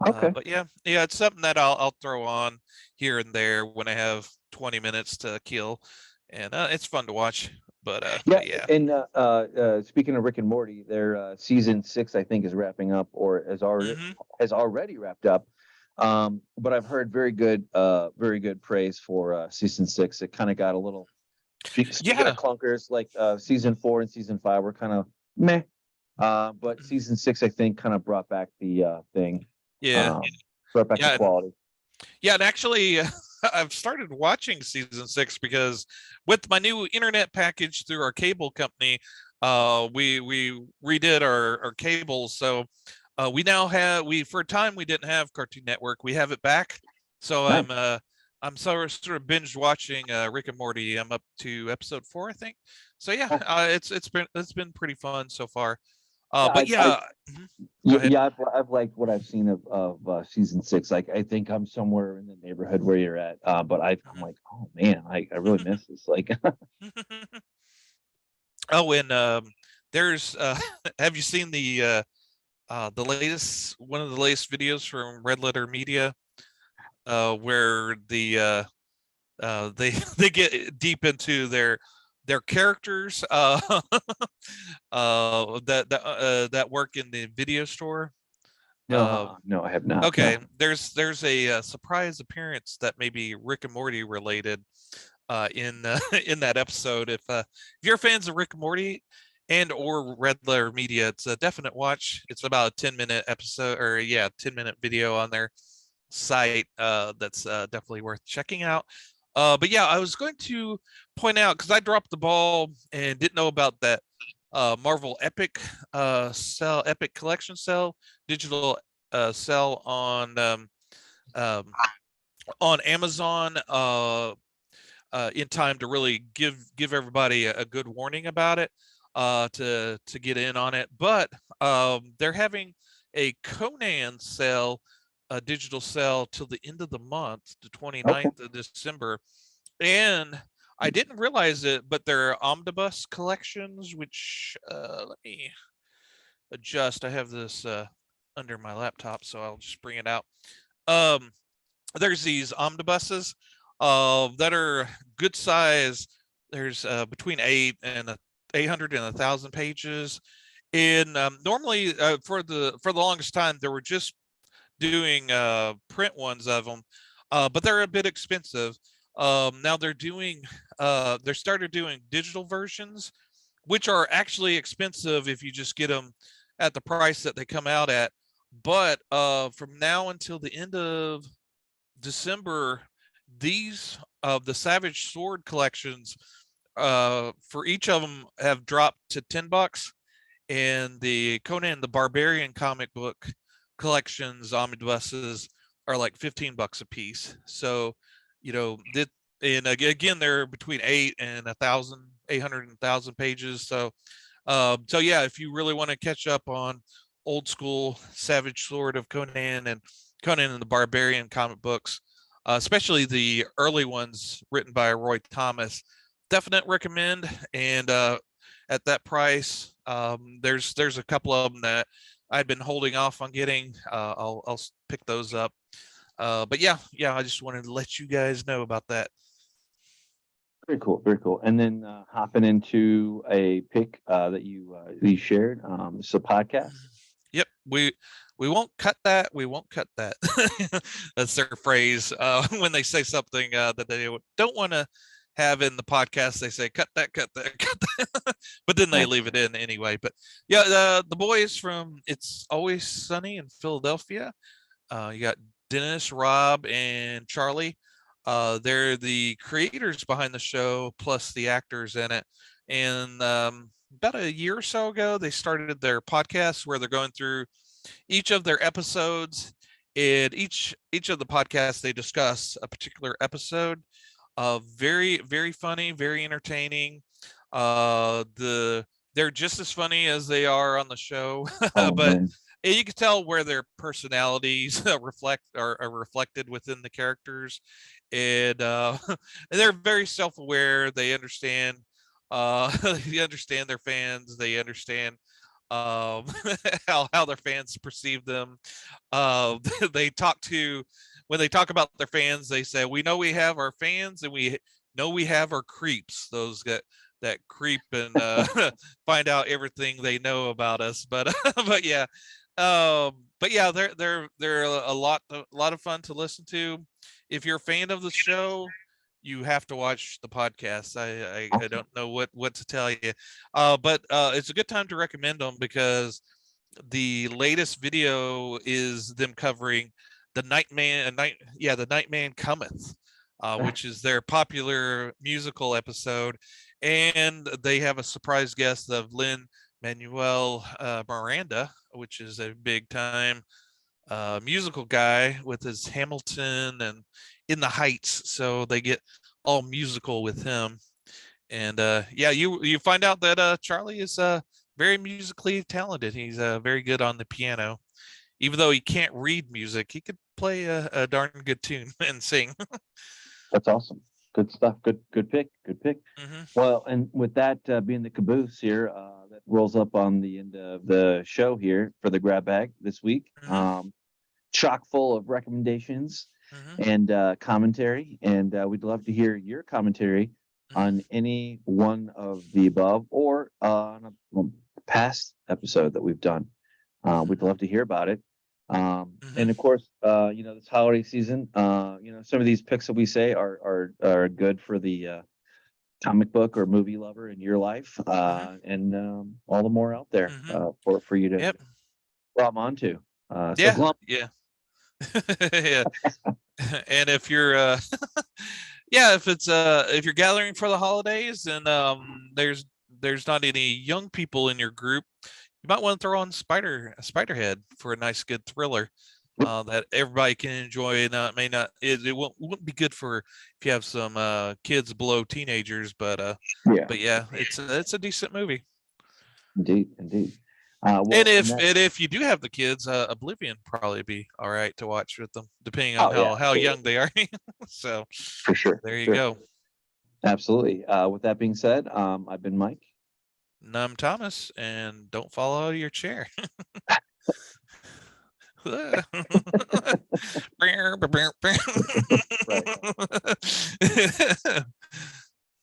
Okay. But yeah, it's something that I'll throw on here and there when I have 20 minutes to kill, and it's fun to watch. Yeah. But yeah. And speaking of Rick and Morty, their season 6, I think, is wrapping up, or Hmm. has already wrapped up. But I've heard very good praise for season 6. It kind of got a little, speaking of Yeah. clunkers, like season 4 and season 5 were kind of meh. But season 6, I think, kind of brought back the thing, Yeah. um, brought back the Yeah. quality. Yeah, and actually, I've started watching season 6 because with my new internet package through our cable company, we redid our cables. So we now have, we for a time we didn't have Cartoon Network. We have it back. So Nice. I'm sort of binge watching Rick and Morty. I'm up to episode 4, I think. So yeah, Oh, it's been pretty fun so far. But yeah, go ahead. Yeah, I've liked what I've seen of season 6. Like, I think I'm somewhere in the neighborhood where you're at. But I'm like, oh man, I really miss this. Like, Oh, and there's have you seen the latest one of the latest videos from Red Letter Media, where they they get deep into their characters that work in the video store. no, I have not. Okay, No. there's a surprise appearance that may be Rick and Morty related in in that episode. If you're fans of Rick and Morty and or Red Letter Media, it's a definite watch. It's about a 10-minute episode, or yeah, 10-minute video on their site. That's definitely worth checking out. But yeah, I was going to point out, because I dropped the ball and didn't know about that Marvel Epic Epic Collection sale, digital sale um, on Amazon in time to really give everybody a good warning about it, to get in on it. But they're having a Conan sale, a digital sale, till the end of the month, the 29th of December. And I didn't realize it, but they're omnibus collections, which let me adjust. I have this under my laptop, so I'll just bring it out. There's these omnibuses that are good size. There's between 800 and 1,000 pages. And normally, for the longest time, they were just doing print ones of them, but they're a bit expensive. Now they started doing digital versions, which are actually expensive if you just get them at the price that they come out at. But from now until the end of December, these the Savage Sword collections, for each of them, have dropped to $10, and the Conan the Barbarian comic book collections omnibuses are like $15 a piece. So, and again, they're between 800 and 1,000 pages. So, so yeah, if you really want to catch up on old school Savage Sword of Conan and Conan and the Barbarian comic books, especially the early ones written by Roy Thomas, definite recommend. And at that price, there's a couple of them that I've been holding off on getting. I'll pick those up. But yeah, I just wanted to let you guys know about that. Very cool, very cool. And then hopping into a pick that you shared. It's a podcast. Yep, we won't cut that. We won't cut that. That's their phrase when they say something that they don't want to have in the podcast. They say cut that, cut that. But then they leave it in anyway. But yeah, the boys from It's Always Sunny in Philadelphia. You got Dennis, Rob, and Charlie. They're the creators behind the show, plus the actors in it. And about a year or so ago, they started their podcast where they're going through each of their episodes. And each of the podcasts, they discuss a particular episode. Very, very funny, very entertaining. They're just as funny as they are on the show, but you can tell where their personalities are reflected within the characters. And they're very self-aware. They understand they understand their fans. They understand how their fans perceive them. They when they talk about their fans, they say, we know we have our fans, and we know we have our creeps, those that creep and find out everything they know about us. But but yeah, they're a lot of fun to listen to. If you're a fan of the show, you have to watch the podcast. I don't know what to tell you, but it's a good time to recommend them, because the latest video is them covering the the Nightman Cometh, which is their popular musical episode. And they have a surprise guest of Lin-Manuel Miranda, which is a big time musical guy with his Hamilton and In the Heights. So they get all musical with him. And yeah, you find out that Charlie is very musically talented. He's very good on the piano. Even though he can't read music, he could play a darn good tune and sing. That's awesome. Good stuff. Good pick. Good pick. Hmm. Well, and with that being the caboose here, that rolls up on the end of the show here for the grab bag this week. Hmm. Chock full of recommendations Hmm. and commentary, and we'd love to hear your commentary Hmm. on any one of the above or on a past episode that we've done. We'd love to hear about it. Hmm. And of course, this holiday season, some of these picks that we say are good for the comic book or movie lover in your life, Hmm. and all the more out there Hmm. for you to Yep. glom onto. So Yeah. glom. Yeah. Yeah. And if you're yeah, if you're gathering for the holidays and there's not any young people in your group, you might want to throw on Spiderhead for a nice good thriller that everybody can enjoy. And it may not it wouldn't be good for if you have some kids below teenagers, Yeah, but yeah, it's a decent movie. indeed. And Well, and that. if you do have the kids, Oblivion probably be all right to watch with them, depending on Oh yeah, how young absolutely, they are. So for sure, there for you sure, go. absolutely. With that being said, I've been Mike. I'm Thomas, and don't fall out of your chair. Right.